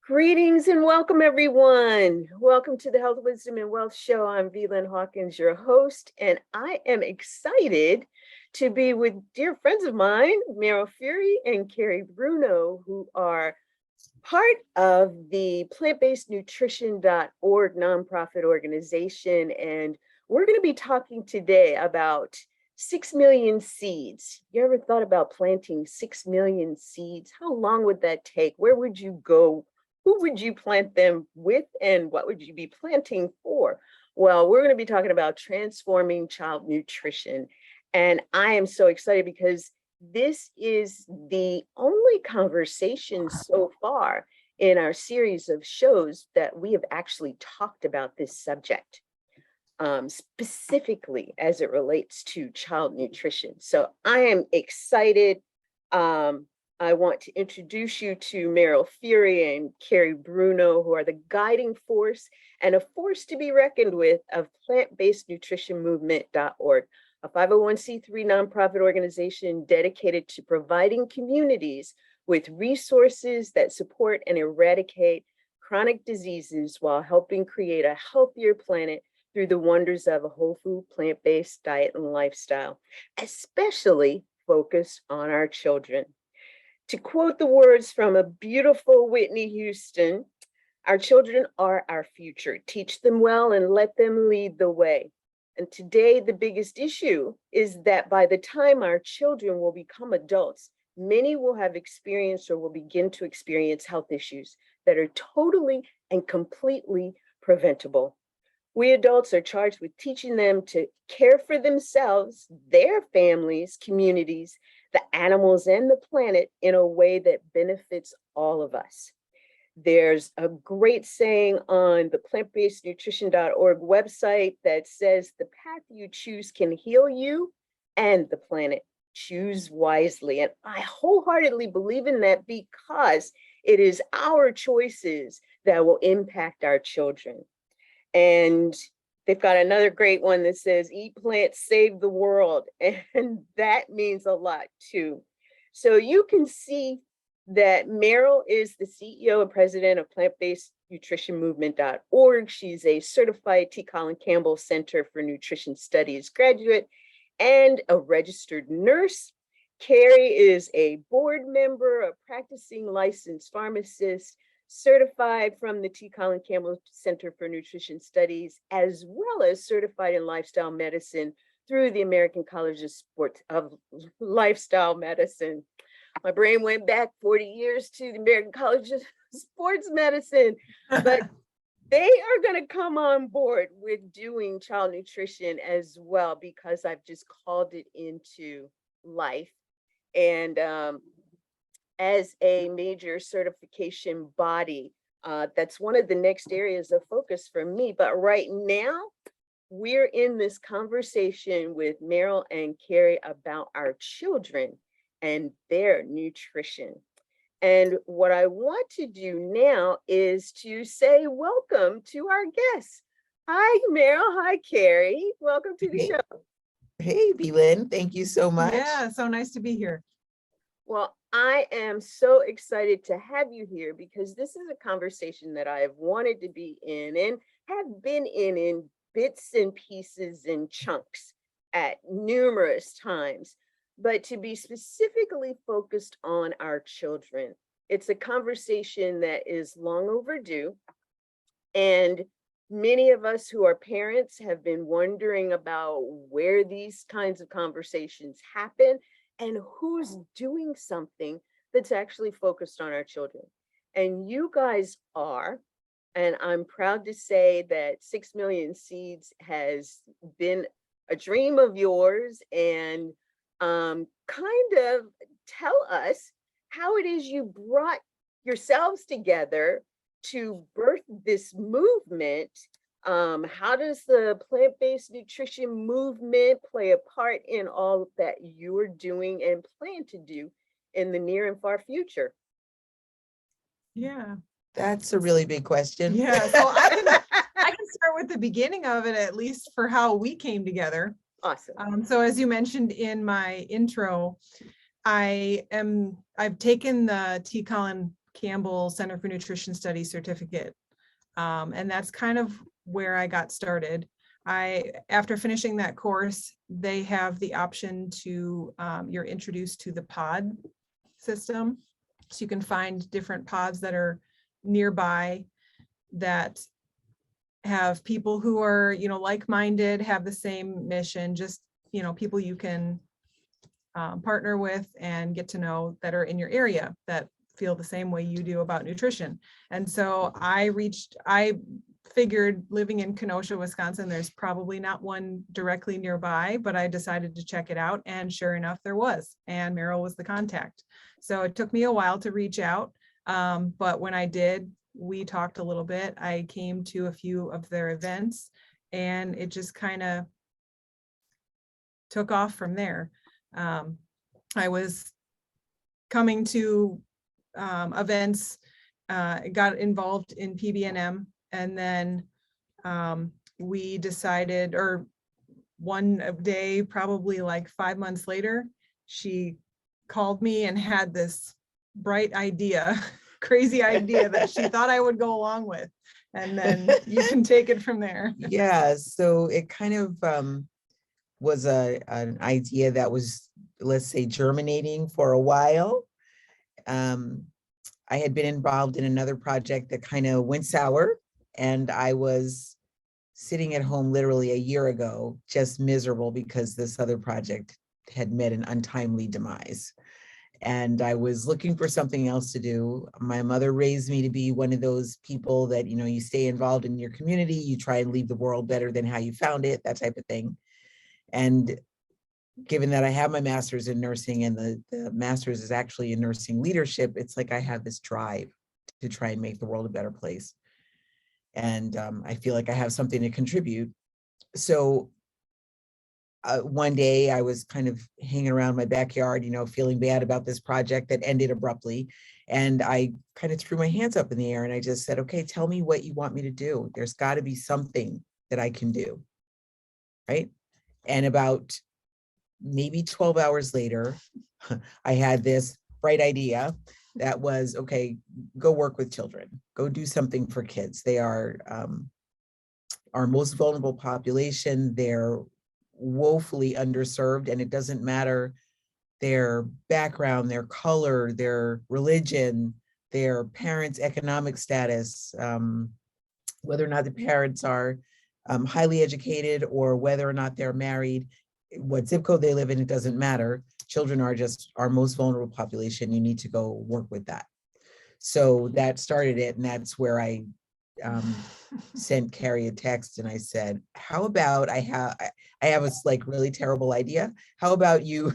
Greetings and welcome, everyone. Welcome to the Health, Wisdom, and Wealth Show. I'm Velyn Hawkins, your host, and I am excited to be with dear friends of mine, Meryl and CARRIE Bruno, who are part of the plantbasednutrition.org nonprofit organization. And we're going to be talking today about 6 million seeds. You ever thought about planting 6 million seeds? How long would that take? Where would you go? Who would you plant them with, and what would you be planting for? Well, we're going to be talking about transforming child nutrition. And I am so excited because this is the only conversation so far in our series of shows that we have actually talked about this subject, specifically as it relates to child nutrition. So I am excited. I want to introduce you to Meryl and CARRIE Bruno, who are the guiding force and a force to be reckoned with of plantbasednutritionmovement.org, a 501c3 nonprofit organization dedicated to providing communities with resources that support and eradicate chronic diseases while helping create a healthier planet through the wonders of a whole food, plant-based diet and lifestyle, especially focused on our children. To quote the words from a beautiful Whitney Houston, our children are our future. Teach them well and let them lead the way. And today, the biggest issue is that by the time our children will become adults, many will have experienced or will begin to experience health issues that are totally and completely preventable. We adults are charged with teaching them to care for themselves, their families, communities, the animals, and the planet in a way that benefits all of us. There's a great saying on the plantbasednutrition.org website that says the path you choose can heal you and the planet. Choose wisely. And I wholeheartedly believe in that because it is our choices that will impact our children. And they've got another great one that says, eat plants, save the world. And that means a lot too. So you can see that Meryl is the CEO and president of plantbasednutritionmovement.org. She's a certified T. Colin Campbell Center for Nutrition Studies graduate and a registered nurse. CARRIE is a board member, a practicing licensed pharmacist, certified from the T. Colin Campbell Center for Nutrition Studies, as well as certified in lifestyle medicine through the American College of Lifestyle Medicine. My brain went back 40 years to the American College of Sports Medicine, but they are going to come on board with doing child nutrition as well, because I've just called it into life. And as a major certification body, that's one of the next areas of focus for me. But right now, we're in this conversation with Meryl and CARRIE about our children and their nutrition. And what I want to do now is to say welcome to our guests. Hi, Meryl. Hi, CARRIE. Welcome to the show. Hey, Velyn. Thank you so much. Yeah, so nice to be here. Well, I am so excited to have you here because this is a conversation that I have wanted to be in and have been in bits and pieces and chunks at numerous times. But to be specifically focused on our children, it's a conversation that is long overdue. And many of us who are parents have been wondering about where these kinds of conversations happen and who's doing something that's actually focused on our children. And you guys are, and I'm proud to say that 6 million seeds has been a dream of yours. And kind of tell us how it is you brought yourselves together to birth this movement. How does the plant-based nutrition movement play a part in all that you're doing and plan to do in the near and far future? Yeah, That's a really big question. yeah. So I can start with the beginning of it, at least for how we came together. Awesome. So as you mentioned in my intro, I've taken the T. Colin Campbell Center for Nutrition Studies certificate. And that's kind of where I got started. After finishing that course, they have the option to, you're introduced to the pod system. So you can find different pods that are nearby that have people who are, like-minded, have the same mission, just, people you can partner with and get to know that are in your area that feel the same way you do about nutrition. And so I figured, living in Kenosha, Wisconsin, there's probably not one directly nearby, but I decided to check it out, and sure enough, there was, and Meryl was the contact. So it took me a while to reach out, but when I did, we talked a little bit. I came to a few of their events, and it just kind of took off from there. I was coming to events, got involved in PBNM, and then we decided, or one day, probably like 5 months later, she called me and had this bright idea, crazy idea that she thought I would go along with. And then you can take it from there. Yeah, so it kind of was an idea that was, let's say, germinating for a while. I had been involved in another project that kind of went sour, and I was sitting at home literally a year ago, just miserable because this other project had met an untimely demise. And I was looking for something else to do. My mother raised me to be one of those people that, you stay involved in your community, you try and leave the world better than how you found it, that type of thing. And given that I have my master's in nursing, and the master's is actually in nursing leadership, it's like I have this drive to try and make the world a better place. And I feel like I have something to contribute. So one day I was kind of hanging around my backyard, feeling bad about this project that ended abruptly. And I kind of threw my hands up in the air and I just said, okay, tell me what you want me to do. There's got to be something that I can do. Right. And about maybe 12 hours later, I had this bright idea that was, okay, go work with children, go do something for kids. They are our most vulnerable population. They're woefully underserved, and it doesn't matter their background, their color, their religion, their parents' economic status, whether or not the parents are highly educated or whether or not they're married, what zip code they live in, it doesn't matter. Children are just our most vulnerable population. You need to go work with that. So that started it. And that's where I sent Carrie a text and I said, how about I have a like really terrible idea. How about you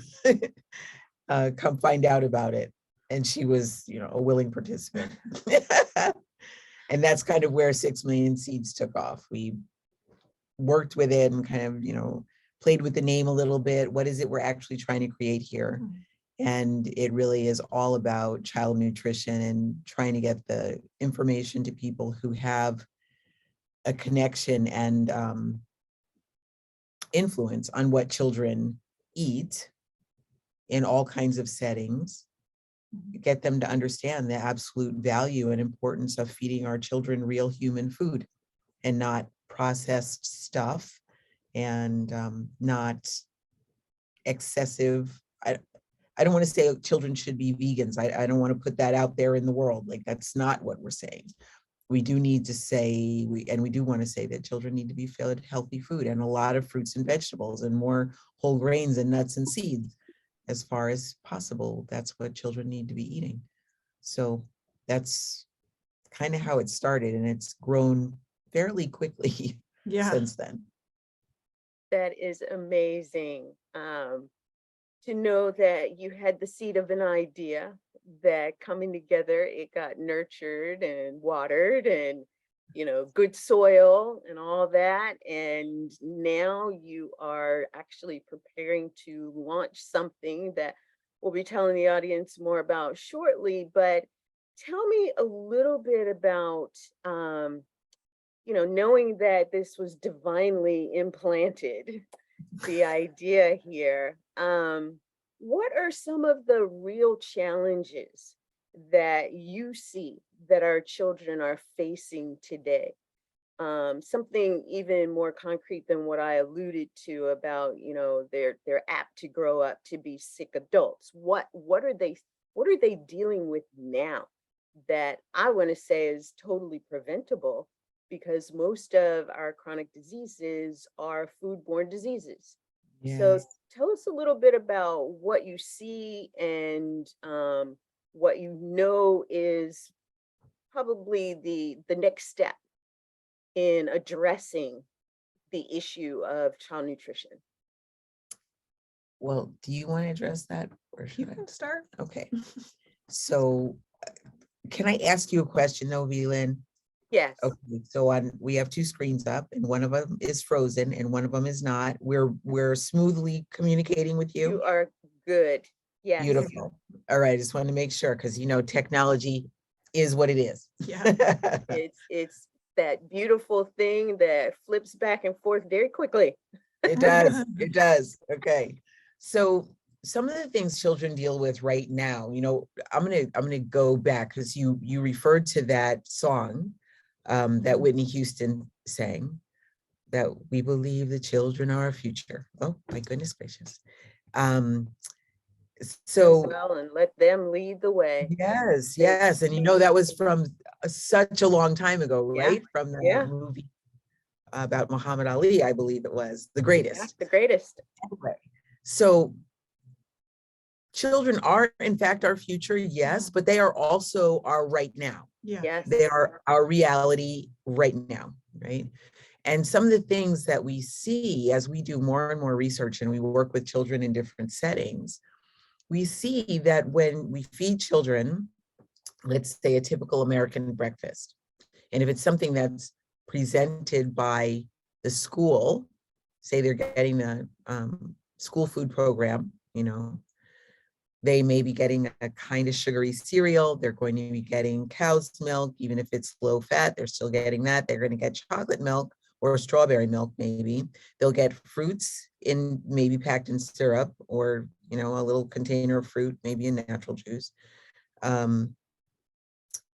come find out about it? And she was, a willing participant. And that's kind of where 6 Million Seeds took off. We worked with it and kind of, played with the name a little bit. What is it we're actually trying to create here? And it really is all about child nutrition and trying to get the information to people who have a connection and influence on what children eat in all kinds of settings, get them to understand the absolute value and importance of feeding our children real human food and not processed stuff and not excessive. I don't want to say children should be vegans. I don't want to put that out there in the world. Like, that's not what we're saying. We do need to say, we do want to say that children need to be fed healthy food and a lot of fruits and vegetables and more whole grains and nuts and seeds as far as possible. That's what children need to be eating. So that's kind of how it started, and it's grown fairly quickly since then. That is amazing. To know that you had the seed of an idea, that coming together, it got nurtured and watered and, good soil and all that. And now you are actually preparing to launch something that we'll be telling the audience more about shortly. But tell me a little bit about, knowing that this was divinely implanted, the idea here. What are some of the real challenges that you see that our children are facing today? Something even more concrete than what I alluded to about, they're apt to grow up to be sick adults. What are they dealing with now that I want to say is totally preventable, because most of our chronic diseases are foodborne diseases. So Yes. tell us a little bit about what you see and what you know is probably the next step in addressing the issue of child nutrition. Well, do you want to address that or You should I? can start. Okay. So can I ask you a question though, Velin? Yes, Okay, so we have two screens up and one of them is frozen and one of them is not. We're smoothly communicating with you you. are good. Yes, Beautiful. All right, just want to make sure because technology is what it is. Yeah. it's that beautiful thing that flips back and forth very quickly. It does. It does. Okay. So some of the things children deal with right now, I'm gonna go back because you referred to that song that Whitney Houston sang, that we believe the children are our future. Oh my goodness gracious. So Well, and let them lead the way. yes, They- yes, and that was from such a long time ago, Yeah, right? From the yeah. movie about Muhammad Ali, I believe it was the Yeah, greatest. the greatest. Anyway, so children are in fact our future, yes, but they are also our right now. Yeah. Yes. They are our reality right now, right? And some of the things that we see as we do more and more research and we work with children in different settings, we see that when we feed children, let's say a typical American breakfast, and if it's something that's presented by the school, say they're getting the school food program, they may be getting a kind of sugary cereal. They're going to be getting cow's milk, even if it's low fat, they're still getting that. They're going to get chocolate milk or strawberry milk, maybe. They'll get fruits in maybe packed in syrup or, a little container of fruit, maybe in natural juice.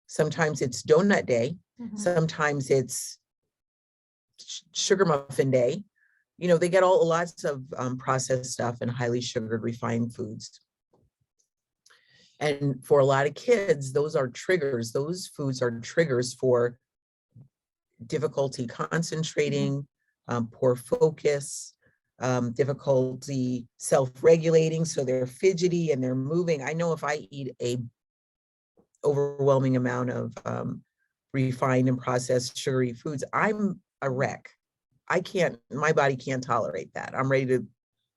Sometimes it's donut day. Sometimes it's sugar muffin day. They get lots of processed stuff and highly sugared refined foods. And for a lot of kids, those are triggers. Those foods are triggers for difficulty concentrating, poor focus, difficulty self-regulating. So they're fidgety and they're moving. I know if I eat a overwhelming amount of refined and processed sugary foods, I'm a wreck. My body can't tolerate that. I'm ready to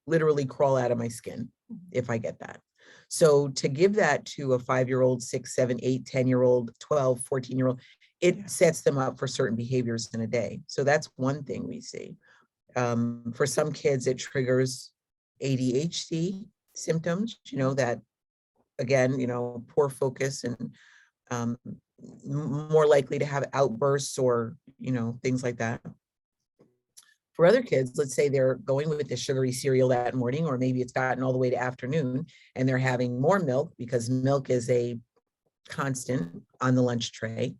literally crawl out of my skin if I get that. So to give that to a 5-year-old, 6, 7, 8, 10-year-old, 12, 14-year-old, it sets them up for certain behaviors in a day. So that's one thing we see. For some kids, it triggers ADHD symptoms, that again, poor focus and more likely to have outbursts or, things like that. For other kids, let's say they're going with the sugary cereal that morning, or maybe it's gotten all the way to afternoon and they're having more milk because milk is a constant on the lunch tray.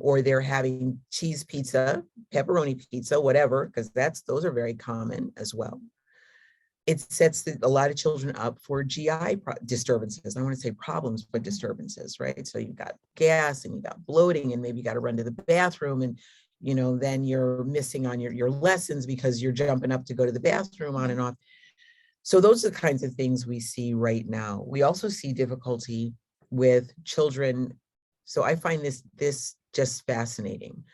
Or they're having cheese pizza, pepperoni pizza, whatever, because those are very common as well. It sets a lot of children up for GI disturbances. I want to say problems, but disturbances, right? So you've got gas and you got bloating and maybe you got to run to the bathroom and then you're missing on your lessons because you're jumping up to go to the bathroom on and off. So those are the kinds of things we see right now. We also see difficulty with children. So I find this just fascinating,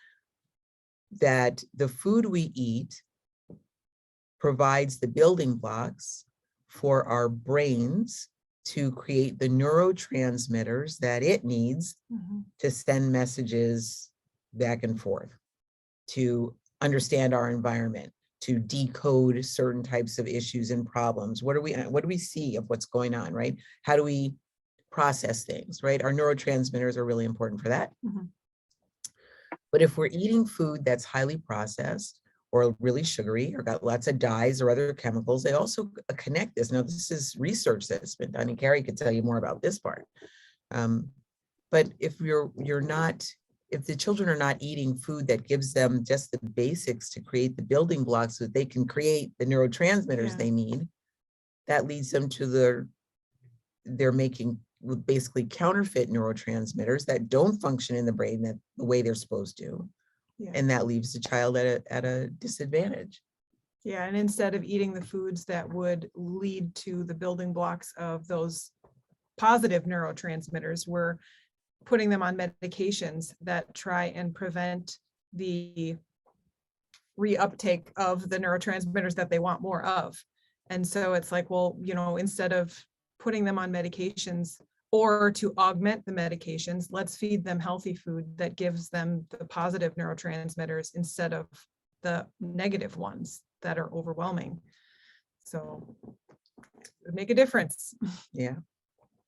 that the food we eat provides the building blocks for our brains to create the neurotransmitters that it needs to send messages back and forth, to understand our environment, to decode certain types of issues and problems. What do we see of what's going on, right? How do we process things, right? Our neurotransmitters are really important for that. But if we're eating food that's highly processed or really sugary or got lots of dyes or other chemicals, they also connect this. Now, this is research that's been done, and Carrie could tell you more about this part. But if if the children are not eating food that gives them just the basics to create the building blocks so that they can create the neurotransmitters they need, that leads them to they're making basically counterfeit neurotransmitters that don't function in the brain the way they're supposed to. Yeah. And that leaves the child at a disadvantage. Yeah, and instead of eating the foods that would lead to the building blocks of those positive neurotransmitters, we're putting them on medications that try and prevent the reuptake of the neurotransmitters that they want more of. And so it's like, well, instead of putting them on medications or to augment the medications, let's feed them healthy food that gives them the positive neurotransmitters instead of the negative ones that are overwhelming. So it would make a difference. Yeah.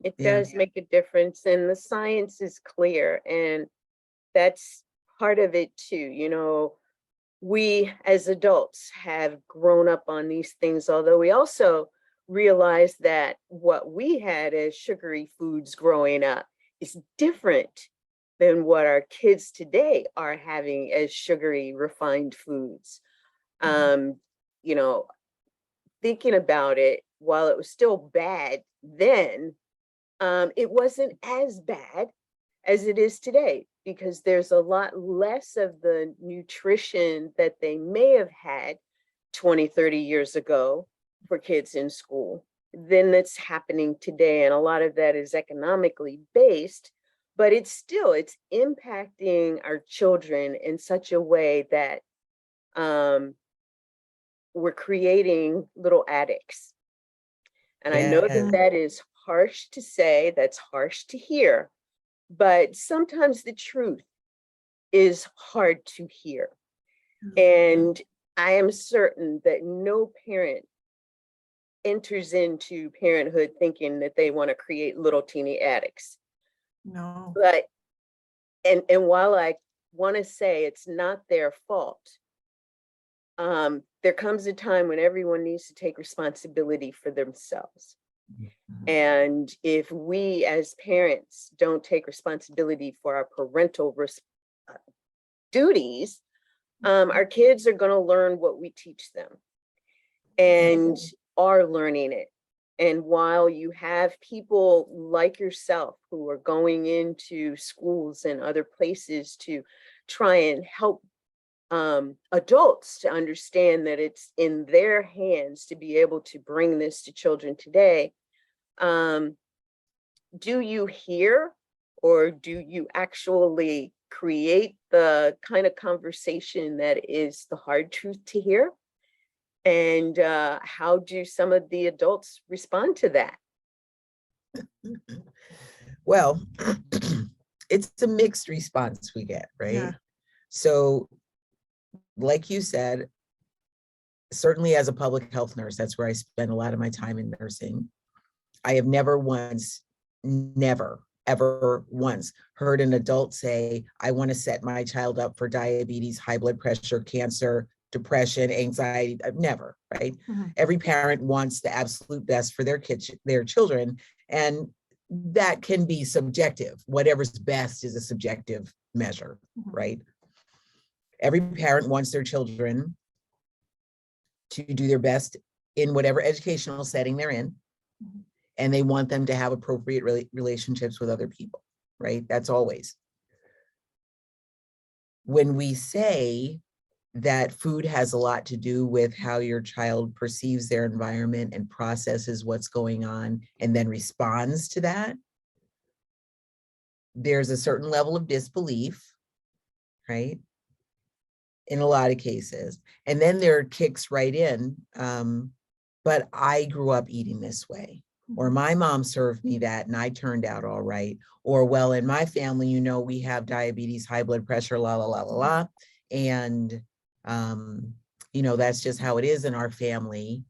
It Yeah. does make a difference, and the science is clear, and that's part of it too. We as adults have grown up on these things, although we also realize that what we had as sugary foods growing up is different than what our kids today are having as sugary refined foods. You know, thinking about it, while it was still bad then, it wasn't as bad as it is today, because there's a lot less of the nutrition that they may have had 20, 30 years ago for kids in school than that's happening today. And a lot of that is economically based, but it's impacting our children in such a way that we're creating little addicts. And I know Yes. that is harsh to say, that's harsh to hear, but sometimes the truth is hard to hear. And I am certain that no parent enters into parenthood thinking that they want to create little teeny addicts. No. But, and while I want to say it's not their fault, there comes a time when everyone needs to take responsibility for themselves. And if we as parents don't take responsibility for our parental duties, our kids are going to learn what we teach them and are learning it. And while you have people like yourself who are going into schools and other places to try and help adults to understand that it's in their hands to be able to bring this to children today, do you hear, or do you actually create the kind of conversation that is the hard truth to hear? And how do some of the adults respond to that? Well, it's a mixed response we get, right? Yeah. So, like you said, certainly as a public health nurse, that's where I spend a lot of my time in nursing. I have never ever once heard an adult say, I want to set my child up for diabetes, high blood pressure, cancer, depression, anxiety. Never, right? Every parent wants the absolute best for their children. And that can be subjective. Whatever's best is a subjective measure, right? Every parent wants their children to do their best in whatever educational setting they're in. And they want them to have appropriate relationships with other people, right? That's always. When we say that food has a lot to do with how your child perceives their environment and processes what's going on and then responds to that, there's a certain level of disbelief, right? In a lot of cases. And then there kicks right in, but I grew up eating this way. Or my mom served me that and I turned out all right. Or, well, in my family, we have diabetes, high blood pressure, la, la, la, la, la. And, that's just how it is in our family.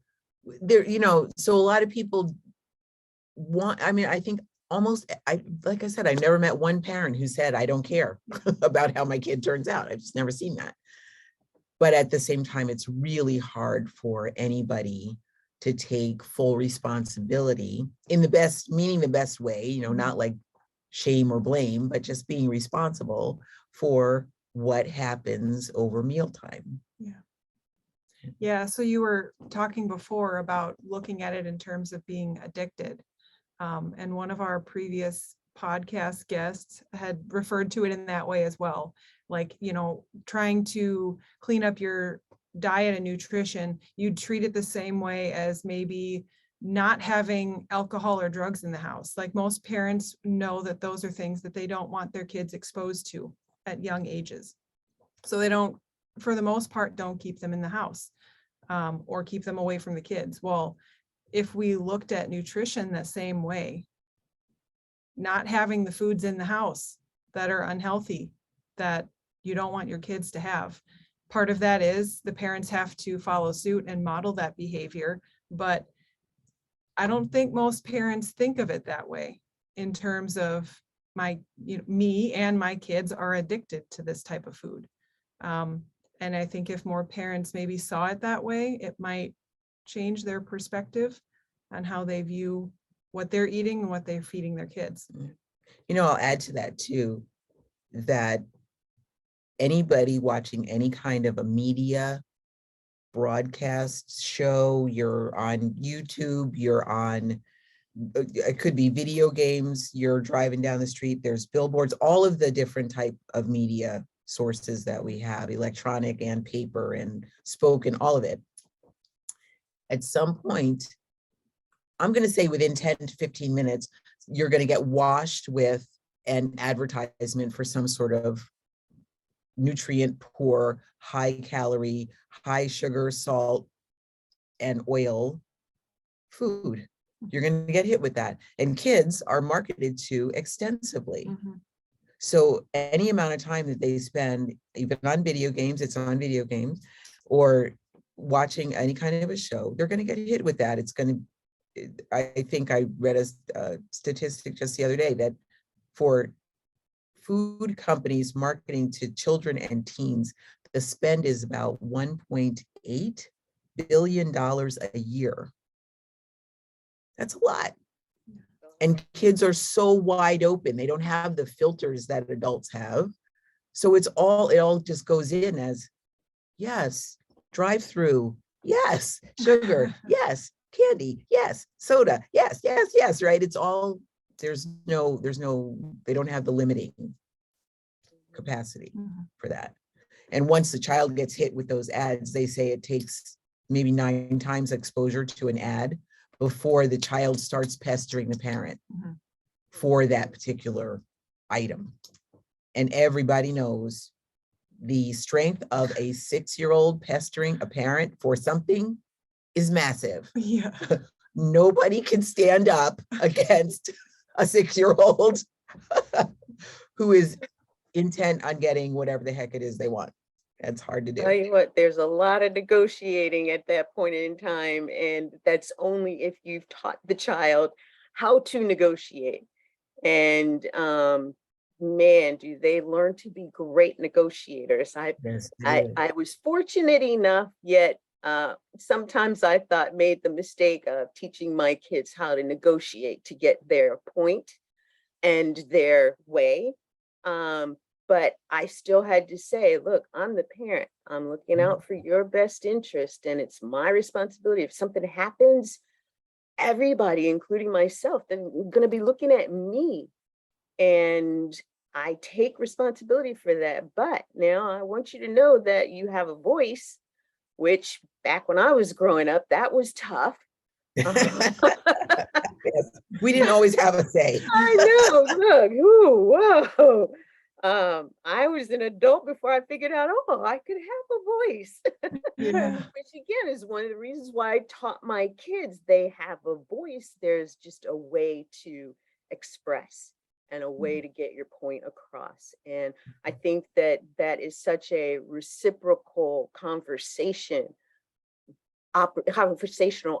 So a lot of people I think like I said, I've never met one parent who said, I don't care about how my kid turns out. I've just never seen that. But at the same time, it's really hard for anybody to take full responsibility in the best way, not like shame or blame, but just being responsible for what happens over mealtime. Yeah, so you were talking before about looking at it in terms of being addicted. And one of our previous podcast guests had referred to it in that way as well. Like, you know, trying to clean up your diet and nutrition, you'd treat it the same way as maybe not having alcohol or drugs in the house. Like most parents know that those are things that they don't want their kids exposed to at young ages. So they don't, for the most part, don't keep them in the house or keep them away from the kids. Well, if we looked at nutrition the same way, not having the foods in the house that are unhealthy, that you don't want your kids to have, part of that is the parents have to follow suit and model that behavior. But I don't think most parents think of it that way in terms of me and my kids are addicted to this type of food. And I think if more parents maybe saw it that way, it might change their perspective on how they view what they're eating and what they're feeding their kids. You know, I'll add to that too, that anybody watching any kind of a media broadcast show, you're on YouTube, you're on, it could be video games, you're driving down the street, there's billboards, all of the different type of media sources that we have, electronic and paper and spoken, all of it. At some point, I'm going to say within 10 to 15 minutes, you're going to get washed with an advertisement for some sort of nutrient poor, high calorie, high sugar, salt, and oil food. You're going to get hit with that. And kids are marketed to extensively. Mm-hmm. So any amount of time that they spend, even on video games, it's on video games, or watching any kind of a show, they're going to get hit with that. It's going to, I think I read a statistic just the other day that for food companies marketing to children and teens, the spend is about $1.8 billion a year. That's a lot. And kids are so wide open. They don't have the filters that adults have. So it all just goes in as, yes, drive-through, yes, sugar, yes, candy, yes, soda, yes, yes, yes, right? It's all, there's no, they don't have the limiting capacity for that. And once the child gets hit with those ads, they say it takes maybe 9 times exposure to an ad before the child starts pestering the parent for that particular item. And everybody knows the strength of a 6-year-old pestering a parent for something is massive. Yeah. Nobody can stand up against a 6-year-old who is intent on getting whatever the heck it is they want. That's hard to do. Tell you what, there's a lot of negotiating at that point in time, and that's only if you've taught the child how to negotiate. And man, do they learn to be great negotiators. I was fortunate enough, yet sometimes I thought made the mistake of teaching my kids how to negotiate to get their point and their way. But I still had to say, look, I'm the parent. I'm looking out for your best interest, and it's my responsibility. If something happens, everybody, including myself, then we're going to be looking at me. And I take responsibility for that. But now I want you to know that you have a voice, which back when I was growing up, that was tough. Yes. We didn't always have a say. I know. Look, ooh, whoa. I was an adult before I figured out, oh, I could have a voice. Yeah. Which again is one of the reasons why I taught my kids they have a voice. There's just a way to express and a way to get your point across. And I think that that is such a reciprocal conversational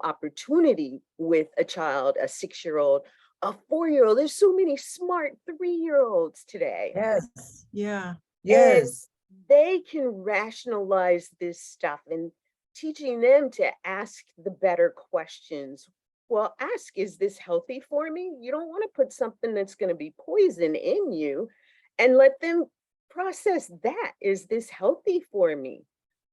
opportunity with a child, a 6-year-old, a 4-year-old. There's so many smart 3-year-olds today. Yes. Yeah. Yes. And they can rationalize this stuff, and teaching them to ask the better questions. well, ask, is this healthy for me? You don't want to put something that's going to be poison in you, and let them process that. Is this healthy for me?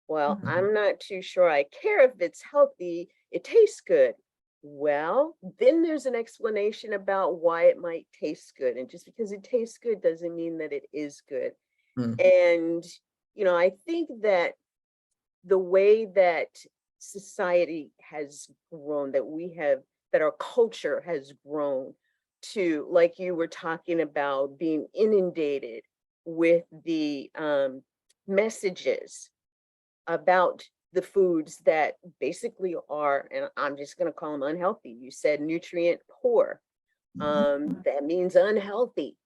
Well, Mhm. I'm not too sure I care if it's healthy. It tastes good. Well, then there's an explanation about why it might taste good. And just because it tastes good doesn't mean that it is good. Mm. And, I think that the way that society has grown, that our culture has grown to, like you were talking about, being inundated with the messages about the foods that basically are, and I'm just going to call them unhealthy. You said nutrient poor. That means unhealthy.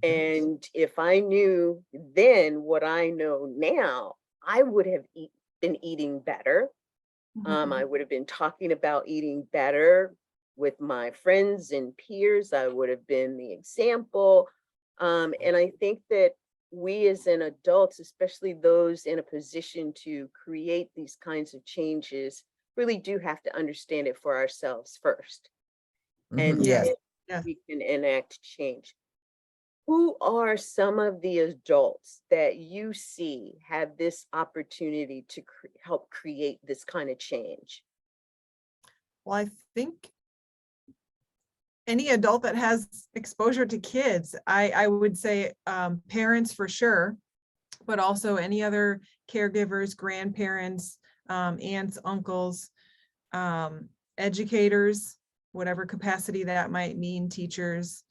And if I knew then what I know now, I would have been eating better. I would have been talking about eating better with my friends and peers. I would have been the example. And I think that we as an adults, especially those in a position to create these kinds of changes, really do have to understand it for ourselves first. And Yes. then Yes. we can enact change. Who are some of the adults that you see have this opportunity to help create this kind of change? Well, I think any adult that has exposure to kids, I would say parents for sure, but also any other caregivers, grandparents, aunts, uncles, educators, whatever capacity that might mean, teachers,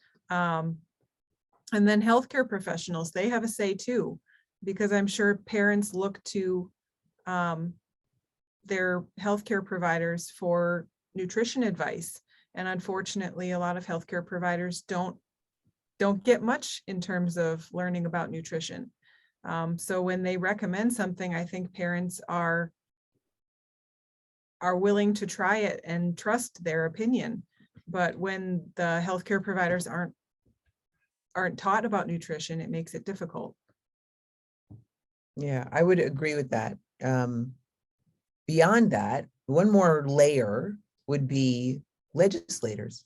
and then healthcare professionals. They have a say too, because I'm sure parents look to their healthcare providers for nutrition advice. And unfortunately, a lot of healthcare providers don't get much in terms of learning about nutrition. So when they recommend something, I think parents are willing to try it and trust their opinion. But when the healthcare providers aren't taught about nutrition, it makes it difficult. Yeah, I would agree with that. Beyond that, one more layer would be legislators.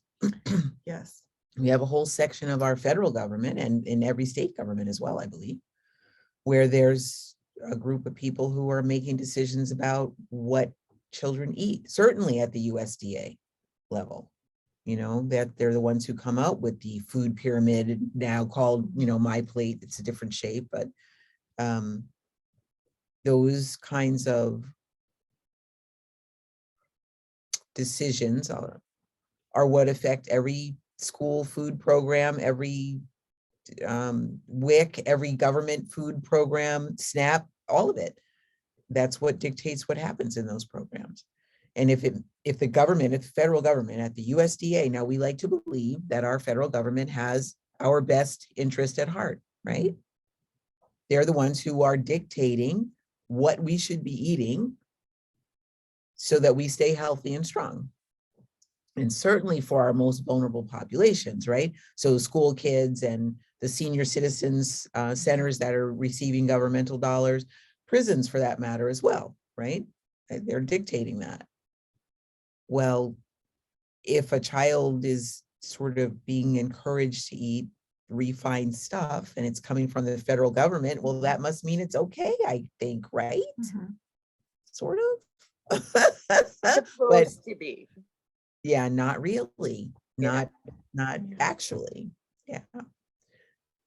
Yes. We have a whole section of our federal government and in every state government as well, I believe, where there's a group of people who are making decisions about what children eat, certainly at the USDA level. That they're the ones who come up with the food pyramid, now called, My Plate. It's a different shape, but those kinds of decisions are what affect every school food program, every WIC, every government food program, SNAP, all of it. That's what dictates what happens in those programs. And if the federal government at the USDA, now we like to believe that our federal government has our best interest at heart, right? They're the ones who are dictating what we should be eating so that we stay healthy and strong. And certainly for our most vulnerable populations, right? So school kids and the senior citizens centers that are receiving governmental dollars, prisons for that matter as well, right? They're dictating that. Well, if a child is sort of being encouraged to eat refined stuff and it's coming from the federal government, well, that must mean it's okay, I think, right? Sort of. But Supposed to be. yeah, not really, Yeah. not actually. Yeah.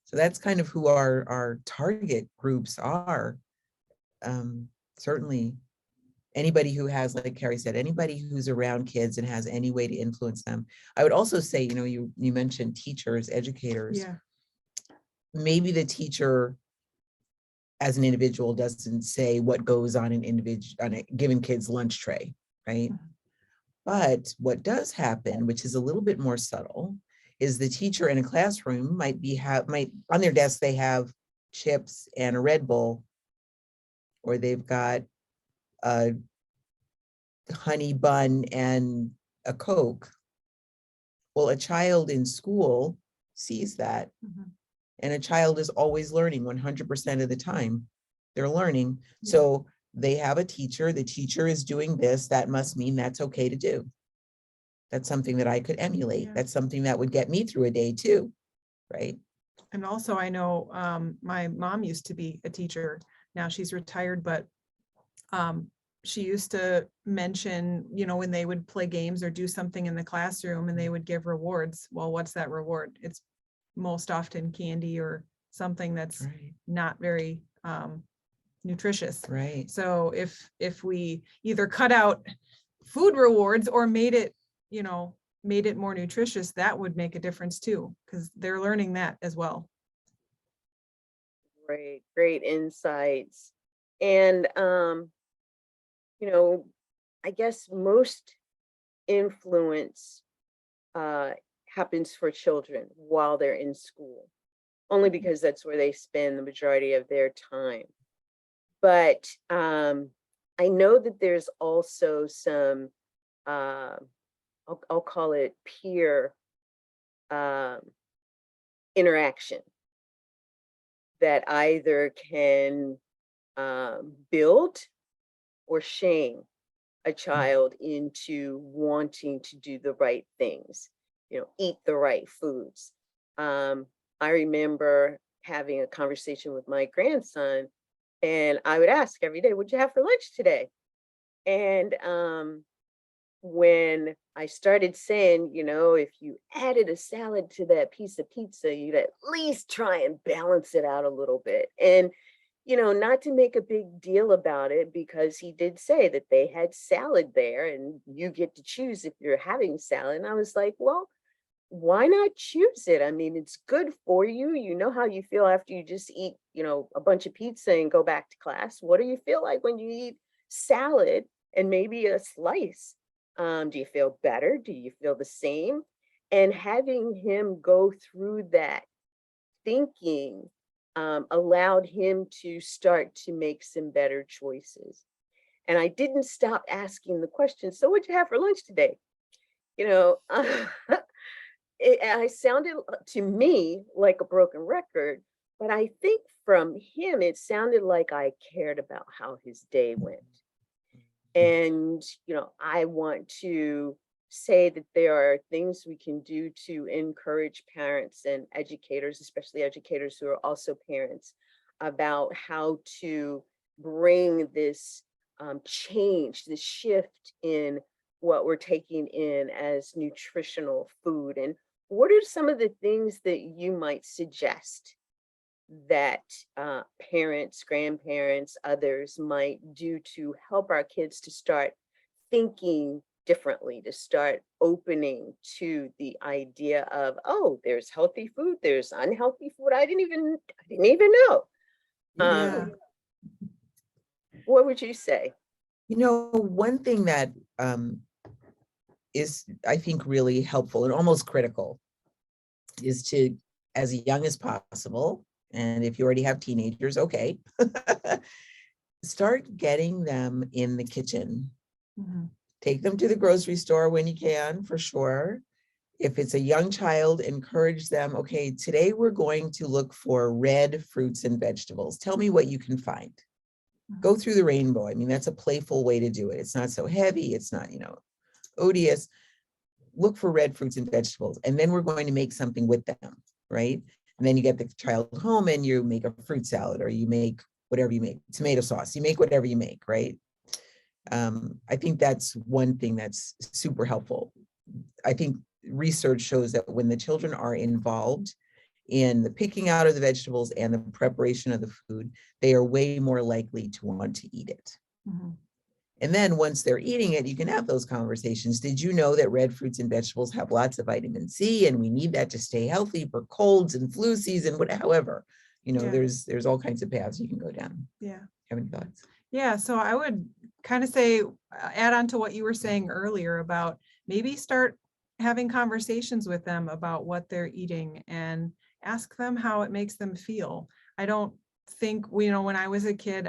So that's kind of who our target groups are. Certainly anybody who has, like Carrie said, anybody who's around kids and has any way to influence them. I would also say, you mentioned teachers, educators. Yeah. Maybe the teacher as an individual doesn't say what goes on on a given kid's lunch tray, right? But what does happen, which is a little bit more subtle, is the teacher in a classroom might on their desk, they have chips and a Red Bull, or they've got a honey bun and a Coke. Well, a child in school sees that, and a child is always learning 100% of the time. They're learning. Yeah. So they have a teacher, the teacher is doing this, that must mean that's okay to do. That's something that I could emulate. Yeah. That's something that would get me through a day too, right? And also I know my mom used to be a teacher. Now she's retired, but she used to mention, you know, when they would play games or do something in the classroom and they would give rewards. Well, what's that reward? It's most often candy or something that's Right. not very nutritious. Right. So if we either cut out food rewards or made it, you know, made it more nutritious, that would make a difference too, because they're learning that as well. Great, great insights. And, you know, I guess most influence happens for children while they're in school, only because that's where they spend the majority of their time. But I know that there's also some, I'll call it peer um, interaction that either can build or shame a child into wanting to do the right things, you know, eat the right foods. I remember having a conversation with my grandson, and I would ask every day, "What'd you have for lunch today?" And when I started saying, you know, if you added a salad to that piece of pizza, you'd at least try and balance it out a little bit. And, you know, not to make a big deal about it, because he did say that they had salad there and you get to choose if you're having salad. And I was like, well, why not choose it? I mean, it's good for you. You know how you feel after you just eat, you know, a bunch of pizza and go back to class. What do you feel like when you eat salad and maybe a slice? Do you feel better? Do you feel the same? And having him go through that thinking allowed him to start to make some better choices. And I didn't stop asking the question, so what'd you have for lunch today? You know, I sounded to me like a broken record, but I think from him, it sounded like I cared about how his day went. And, you know, I want to say that there are things we can do to encourage parents and educators, especially educators who are also parents, about how to bring this change, this shift in what we're taking in as nutritional food. And what are some of the things that you might suggest that parents, grandparents, others might do to help our kids to start thinking differently, to start opening to the idea of, oh, there's healthy food, there's unhealthy food. I didn't even know. Yeah. What would you say? You know, one thing that is, I think, really helpful and almost critical is to, as young as possible, and if you already have teenagers, okay, start getting them in the kitchen. Mhm. Take them to the grocery store when you can, for sure. If it's a young child, encourage them, okay, today we're going to look for red fruits and vegetables. Tell me what you can find. Go through the rainbow. I mean, that's a playful way to do it. It's not so heavy. It's not, you know, odious. Look for red fruits and vegetables, and then we're going to make something with them, right? And then you get the child home and you make a fruit salad, or you make whatever you make, tomato sauce, you make whatever you make, right? I think that's one thing that's super helpful. I think research shows that when the children are involved in the picking out of the vegetables and the preparation of the food, they are way more likely to want to eat it. Mhm. And then once they're eating it, you can have those conversations. Did you know that red fruits and vegetables have lots of vitamin C, and we need that to stay healthy for colds and flu season, however, you know, Yeah. there's all kinds of paths you can go down. Yeah. Have any thoughts? Yeah, so I would kind of say, add on to what you were saying earlier about maybe start having conversations with them about what they're eating and ask them how it makes them feel. I don't think, you know, when I was a kid,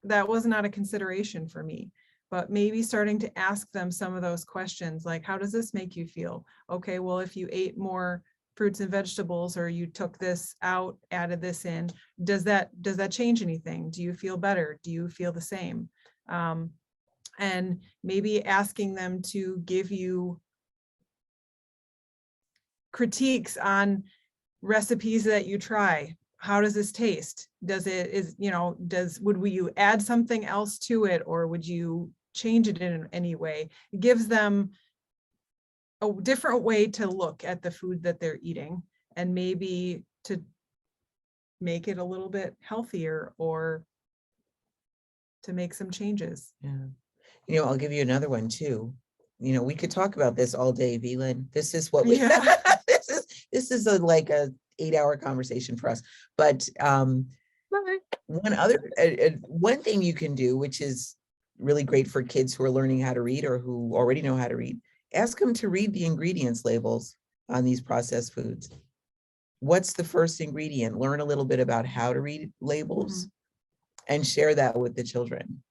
that was not a consideration for me, but maybe starting to ask them some of those questions, like, how does this make you feel? Okay, well, if you ate more fruits and vegetables, or you took this out, added this in, does that change anything? Do you feel better? Do you feel the same? And maybe asking them to give you critiques on recipes that you try. How does this taste? Would you add something else to it, or would you change it in any way? It gives them a different way to look at the food that they're eating, and maybe to make it a little bit healthier, or to make some changes. Yeah. I'll give you another one too. We could talk about this all day, Velan. This is what we, Yeah. this is like a 8-hour conversation for us. But one thing you can do, which is really great for kids who are learning how to read or who already know how to read, ask them to read the ingredients labels on these processed foods. What's the first ingredient? Learn a little bit about how to read labels and share that with the children,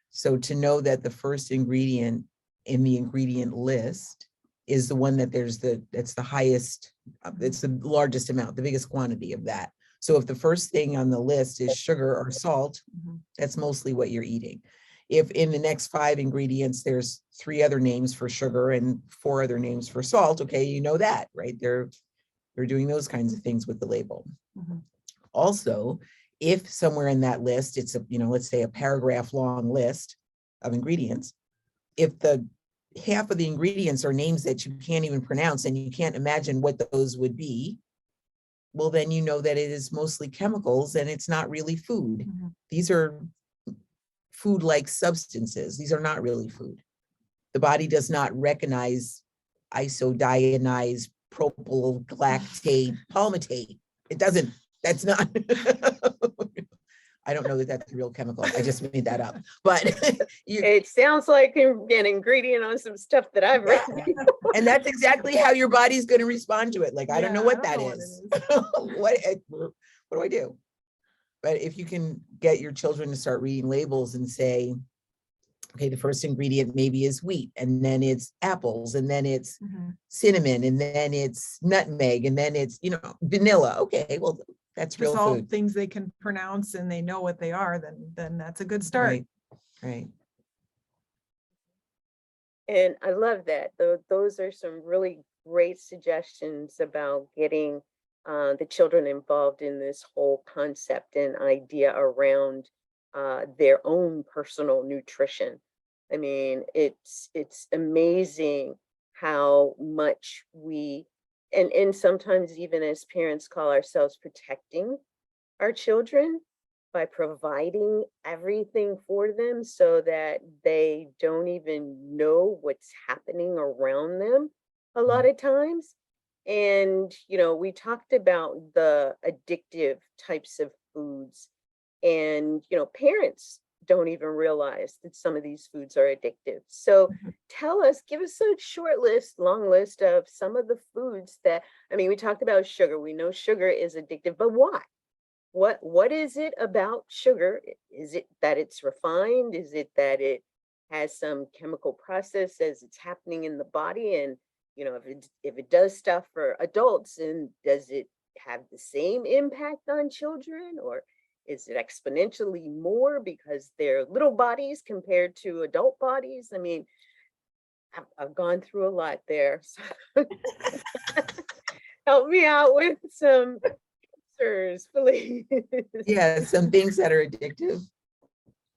So to know that the first ingredient in the ingredient list is the one that it's the highest, it's the largest amount, the biggest quantity of that. So if the first thing on the list is sugar or salt, that's mostly what you're eating. If in the next 5 ingredients, there's 3 other names for sugar and 4 other names for salt, okay, you know that, right? They're doing those kinds of things with the label. Also, if somewhere in that list, it's let's say a paragraph long list of ingredients, if the half of the ingredients are names that you can't even pronounce and you can't imagine what those would be, well, then you know that it is mostly chemicals and it's not really food. These are food-like substances. These are not really food. The body does not recognize isodiazine, propyl lactate, palmitate. It doesn't. That's not. I don't know that that's a real chemical. I just made that up. But it sounds like an ingredient on some stuff that I've read. And that's exactly how your body's going to respond to it. Like, I don't know what that is. What do I do? But if you can get your children to start reading labels and say, okay, the first ingredient maybe is wheat, and then it's apples, and then it's cinnamon, and then it's nutmeg, and then it's, vanilla. Okay, well, that's real all food. Things they can pronounce and they know what they are, then that's a good start. Right. And I love that. Those are some really great suggestions about getting the children involved in this whole concept and idea around their own personal nutrition. I mean, it's amazing how much we, and sometimes even as parents, call ourselves protecting our children by providing everything for them so that they don't even know what's happening around them a lot of times. And, we talked about the addictive types of foods, and, parents don't even realize that some of these foods are addictive. So give us a short list, long list of some of the foods that, we talked about sugar. We know sugar is addictive, but why? What is it about sugar? Is it that it's refined? Is it that it has some chemical process as it's happening in the body? And, if it does stuff for adults, and does it have the same impact on children, or is it exponentially more because they're little bodies compared to adult bodies? I've gone through a lot there. So help me out with some answers, please. Yeah, some things that are addictive.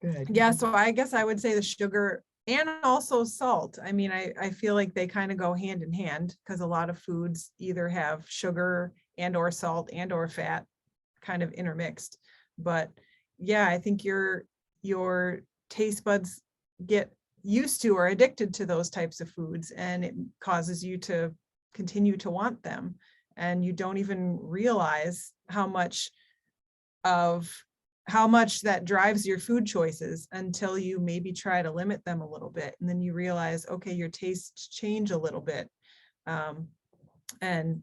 Good. Yeah, so I guess I would say the sugar and also salt. I feel like they kind of go hand in hand, because a lot of foods either have sugar and or salt and or fat kind of intermixed. But yeah, I think your taste buds get used to or addicted to those types of foods, and it causes you to continue to want them, and you don't even realize how much that drives your food choices until you maybe try to limit them a little bit, and then you realize, okay, your tastes change a little bit, and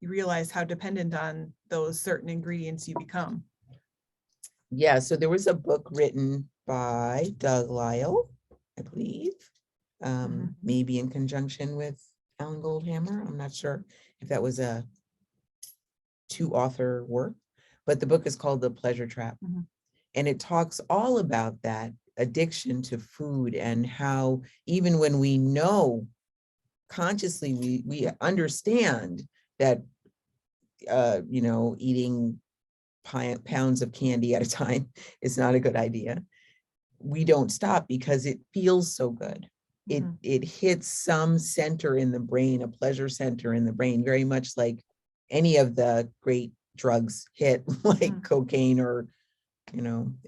you realize how dependent on those certain ingredients you become. Yeah, so there was a book written by Doug Lyle, I believe, maybe in conjunction with Alan Goldhammer. I'm not sure if that was a 2-author work, but the book is called The Pleasure Trap. And it talks all about that addiction to food, and how even when we know consciously we understand that eating pounds of candy at a time is not a good idea. We don't stop because it feels so good. It hits some center in the brain, a pleasure center in the brain, very much like any of the great drugs hit, like cocaine or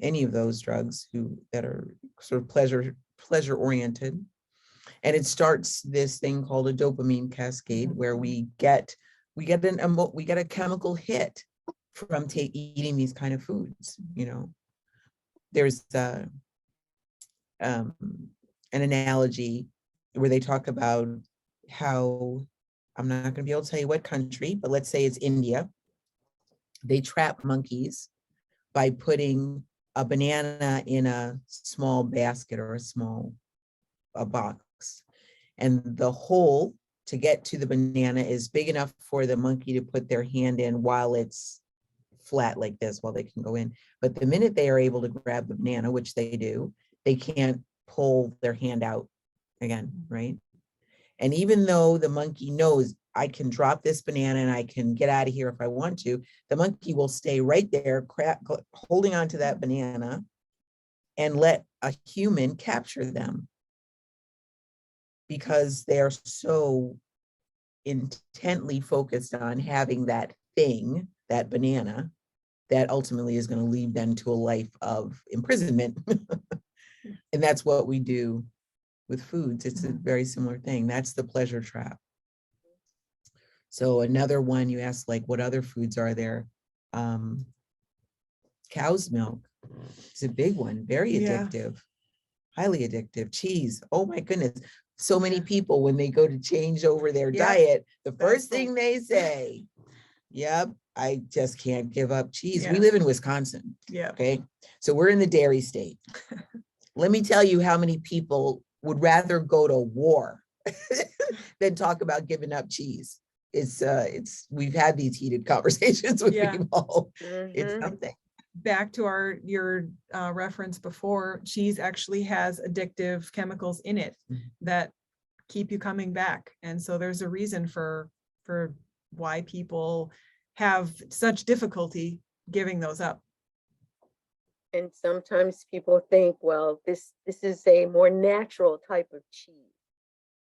any of those drugs that are sort of pleasure oriented. And it starts this thing called a dopamine cascade where we get a chemical hit from eating these kind of foods. There's an analogy where they talk about how, I'm not going to be able to tell you what country, but let's say it's India. They trap monkeys by putting a banana in a small basket or a box. And the hole to get to the banana is big enough for the monkey to put their hand in while it's flat like this, while they can go in. But the minute they are able to grab the banana, which they do, they can't pull their hand out again, right? And even though the monkey knows I can drop this banana and I can get out of here if I want to, the monkey will stay right there, holding onto that banana and let a human capture them, because they are so intently focused on having that thing, that banana, that ultimately is going to lead them to a life of imprisonment. And that's what we do with foods. It's a very similar thing. That's the pleasure trap. So another one, you asked, like, what other foods are there? Cow's milk is a big one, very addictive, highly addictive. Cheese, oh my goodness. So many people, when they go to change over their diet, the first thing they say, yep, I just can't give up cheese. We live in Wisconsin. Okay. So we're in the dairy state. Let me tell you how many people would rather go to war than talk about giving up cheese. We've had these heated conversations with people. It's something. Back to your reference before, cheese actually has addictive chemicals in it that keep you coming back. And so there's a reason for why people have such difficulty giving those up. And sometimes people think, well, this is a more natural type of cheese.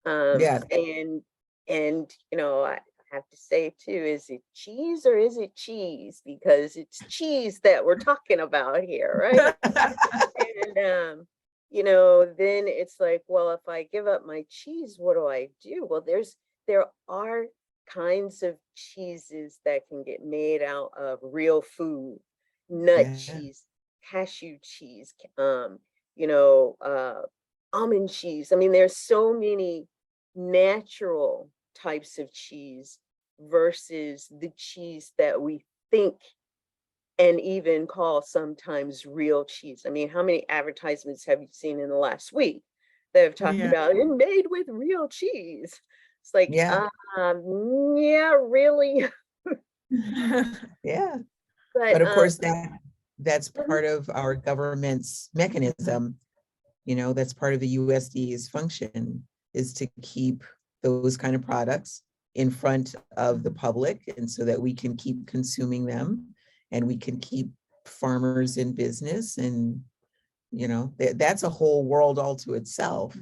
And I have to say too, is it cheese or is it cheese? Because it's cheese that we're talking about here, right? And then it's like, well, if I give up my cheese, what do I do? Well, there are kinds of cheeses that can get made out of real food, nut cheese, cashew cheese, almond cheese. I mean, there's so many natural types of cheese versus the cheese that we think and even call sometimes real cheese. I mean, how many advertisements have you seen in the last week that have talked about it made with real cheese? It's like, really? But of course, that's part of our government's mechanism. That's part of the USDA's function, is to keep those kind of products in front of the public, and so that we can keep consuming them and we can keep farmers in business. And that's a whole world all to itself.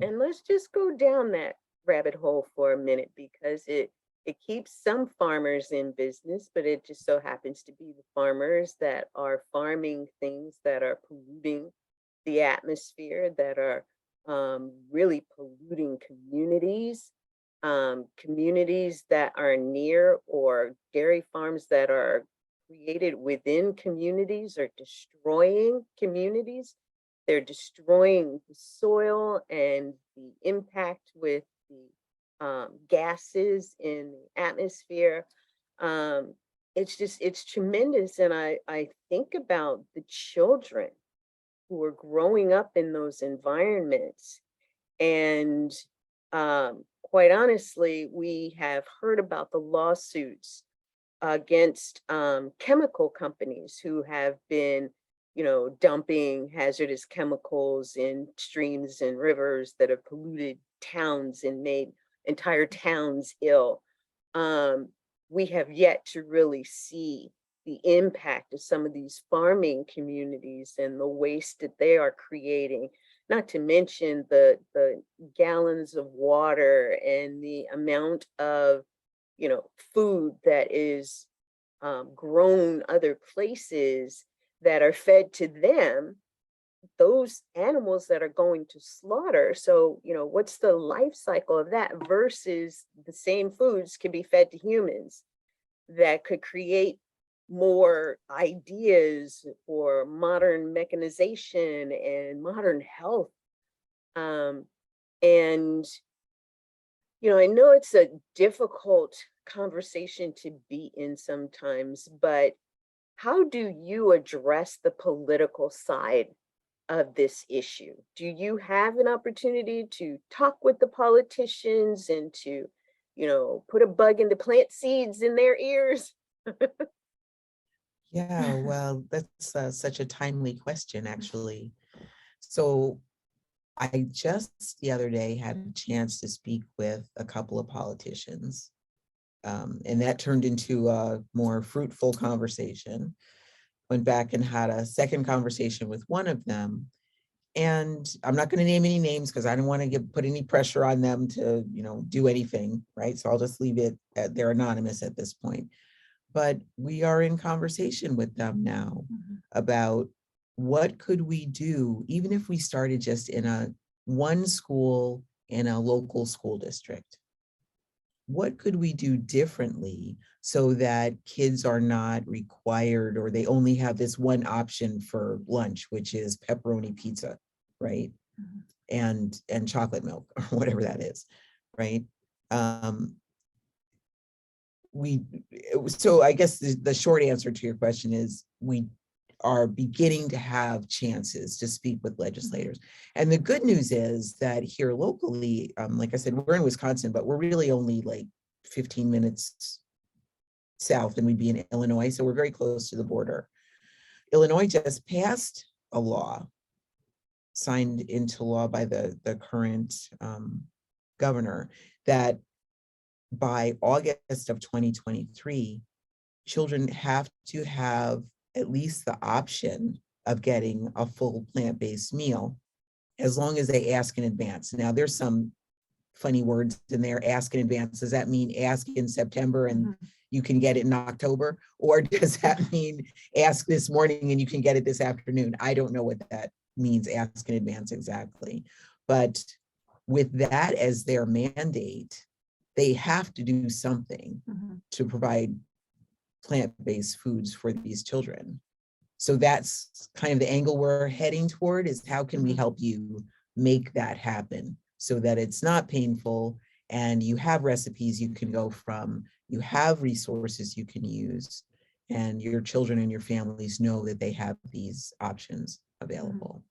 And let's just go down that rabbit hole for a minute, because it keeps some farmers in business, but it just so happens to be the farmers that are farming things that are polluting the atmosphere, that are really polluting communities, communities that are near, or dairy farms that are created within communities are destroying communities. They're destroying the soil and the impact with the gases in the atmosphere. It's tremendous. And I think about the children who are growing up in those environments. And quite honestly, we have heard about the lawsuits against chemical companies who have been, dumping hazardous chemicals in streams and rivers that have polluted towns and made entire towns ill. We have yet to really see the impact of some of these farming communities and the waste that they are creating, not to mention the gallons of water and the amount of, food that is grown other places that are fed to them, those animals that are going to slaughter. So, what's the life cycle of that versus the same foods can be fed to humans that could create more ideas for modern mechanization and modern health. And, I know it's a difficult conversation to be in sometimes, but how do you address the political side of this issue? Do you have an opportunity to talk with the politicians and to, put a bug in to plant seeds in their ears? Yeah, well, that's such a timely question, actually. So I just the other day had a chance to speak with a couple of politicians, and that turned into a more fruitful conversation. Went back and had a second conversation with one of them. And I'm not going to name any names because I don't want to put any pressure on them to, do anything, right? So I'll just leave it at they're anonymous at this point. But we are in conversation with them now about what could we do, even if we started just in one school in a local school district. What could we do differently so that kids are not required, or they only have this one option for lunch, which is pepperoni pizza, right? And chocolate milk or whatever that is, right? So I guess the short answer to your question is we are beginning to have chances to speak with legislators. And the good news is that here locally, like I said, we're in Wisconsin, but we're really only like 15 minutes south and we'd be in Illinois. So we're very close to the border. Illinois just passed a law, signed into law by the current governor, that by August of 2023, children have to have at least the option of getting a full plant-based meal as long as they ask in advance. Now, there's some funny words in there. Ask in advance. Does that mean ask in September and you can get it in October? Or does that mean ask this morning and you can get it this afternoon? I don't know what that means, ask in advance exactly. But with that as their mandate, they have to do something to provide plant-based foods for these children. So that's kind of the angle we're heading toward, is how can we help you make that happen so that it's not painful and you have recipes you can go from, you have resources you can use, and your children and your families know that they have these options available.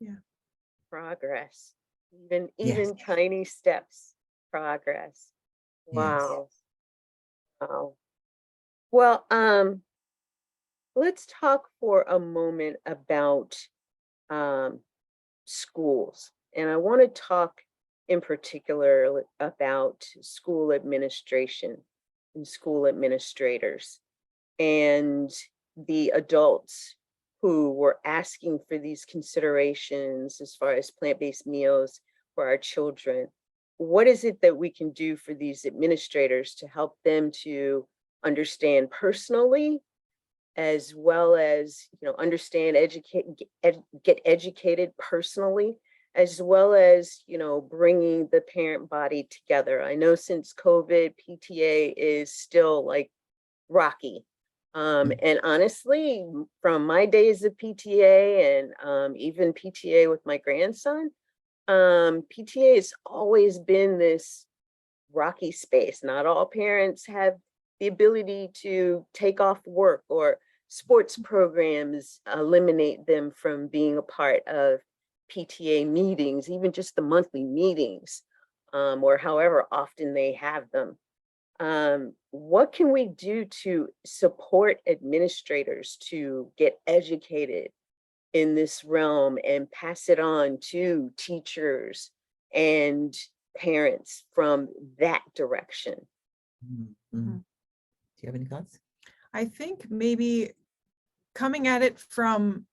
Yeah. Progress, even Yes. tiny steps, progress. Yes. Wow. Wow. Well, let's talk for a moment about schools. And I want to talk in particular about school administration and school administrators and the adults who were asking for these considerations as far as plant-based meals for our children. What is it that we can do for these administrators to help them to understand personally, as well as, understand, get educated personally, as well as, bringing the parent body together? I know since COVID, PTA is still like rocky. And honestly, from my days of PTA and even PTA with my grandson, PTA has always been this rocky space. Not all parents have the ability to take off work, or sports programs eliminate them from being a part of PTA meetings, even just the monthly meetings, or however often they have them. What can we do to support administrators to get educated in this realm and pass it on to teachers and parents from that direction. Do you have any thoughts? I think maybe coming at it from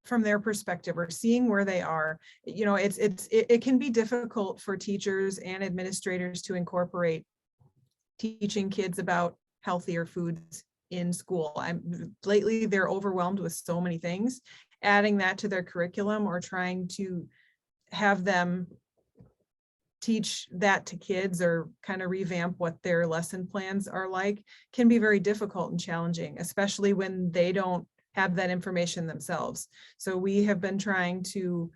their perspective or seeing where they are, it can be difficult for teachers and administrators to incorporate teaching kids about healthier foods in school. Lately they're overwhelmed with so many things. Adding that to their curriculum or trying to have them teach that to kids or kind of revamp what their lesson plans are like can be very difficult and challenging, especially when they don't have that information themselves. So we have been trying to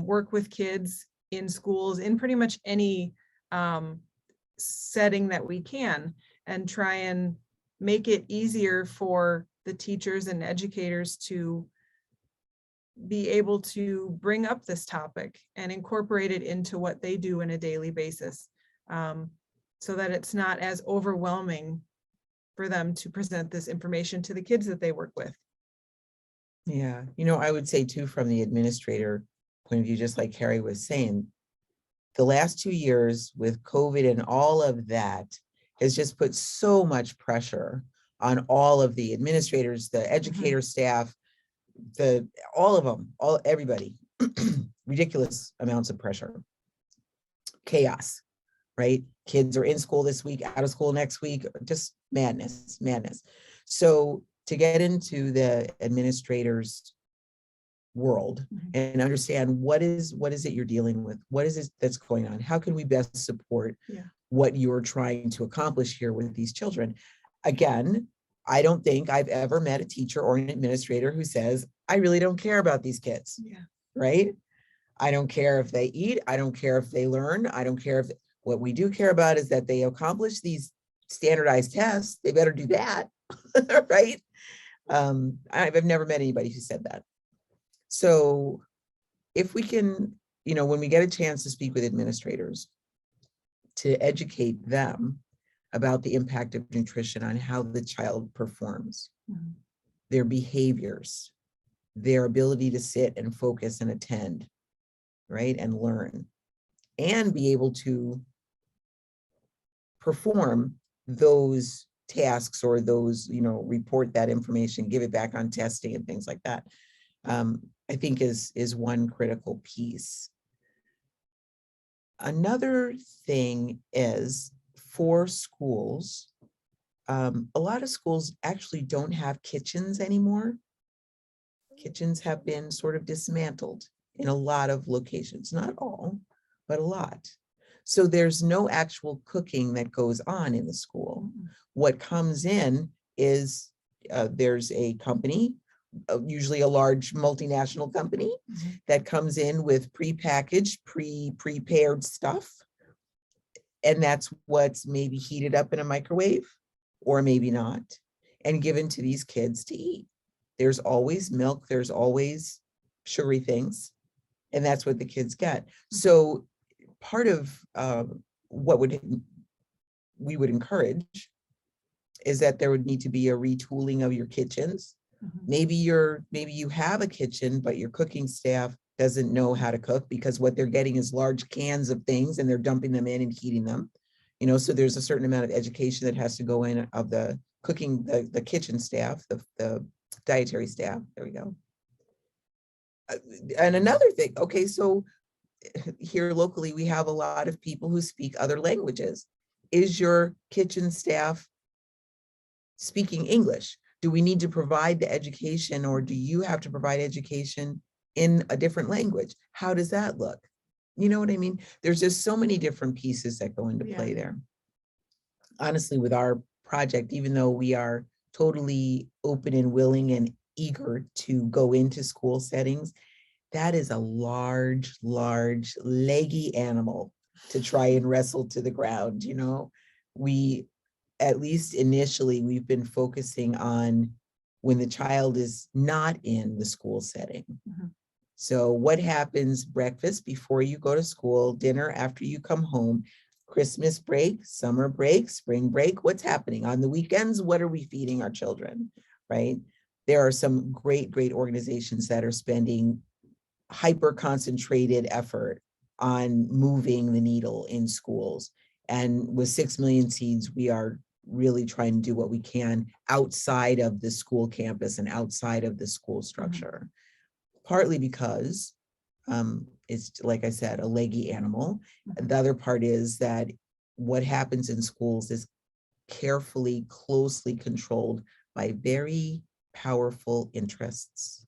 work with kids in schools in pretty much any setting that we can, and try and make it easier for the teachers and educators to be able to bring up this topic and incorporate it into what they do on a daily basis, so that it's not as overwhelming for them to present this information to the kids that they work with. Yeah, I would say too, from the administrator point of view, just like Carrie was saying, the last 2 years with COVID and all of that has just put so much pressure on all of the administrators, the educator staff, all of them, everybody, ridiculous amounts of pressure, chaos, right? Kids are in school this week, out of school next week, just madness. So to get into the administrators' world and understand what is it you're dealing with, what is it that's going on, how can we best support what you're trying to accomplish here with these children. Again, I don't think I've ever met a teacher or an administrator who says, I really don't care about these kids, right? I don't care if they eat, I don't care if they learn, I don't care if, what we do care about is that they accomplish these standardized tests. They better do that, right? I've never met anybody who said that. So if we can, when we get a chance to speak with administrators, to educate them about the impact of nutrition on how the child performs, their behaviors, their ability to sit and focus and attend, right, and learn, and be able to perform those tasks or those, report that information, give it back on testing and things like that, I think is one critical piece. Another thing is, for schools, a lot of schools actually don't have kitchens anymore. Kitchens have been sort of dismantled in a lot of locations, not all, but a lot. So there's no actual cooking that goes on in the school. What comes in is there's a company, usually a large multinational company, that comes in with prepackaged, prepared stuff. And that's what's maybe heated up in a microwave or maybe not, and given to these kids to eat. There's always milk, there's always sugary things, and that's what the kids get. So part of what we would encourage is that there would need to be a retooling of your kitchens. Maybe you have a kitchen, but your cooking staff doesn't know how to cook, because what they're getting is large cans of things and they're dumping them in and heating them. So there's a certain amount of education that has to go in of the cooking, the kitchen staff, the dietary staff. There we go. And another thing, okay, so here locally, we have a lot of people who speak other languages. Is your kitchen staff speaking English? Do we need to provide the education, or do you have to provide education in a different language? How does that look? You know what I mean? There's just so many different pieces that go into play there. Honestly, with our project, even though we are totally open and willing and eager to go into school settings, that is a large, leggy animal to try and wrestle to the ground. We, at least initially, we've been focusing on when the child is not in the school setting. So what happens breakfast before you go to school, dinner after you come home, Christmas break, summer break, spring break, what's happening on the weekends? What are we feeding our children, right? There are some great organizations that are spending hyper concentrated effort on moving the needle in schools. And with 6 million seeds, we are really trying to do what we can outside of the school campus and outside of the school structure. Partly because it's, like I said, a leggy animal. The other part is that what happens in schools is carefully, closely controlled by very powerful interests,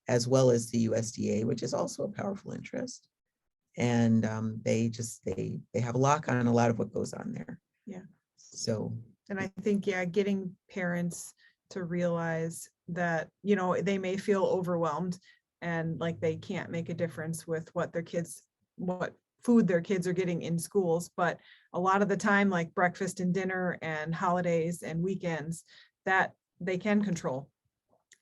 as well as the USDA, which is also a powerful interest. And they have a lock on a lot of what goes on there. Yeah. So. And I think, yeah, getting parents to realize that, you know, they may feel overwhelmed and like they can't make a difference with what food their kids are getting in schools. But a lot of the time, like breakfast and dinner and holidays and weekends, that they can control.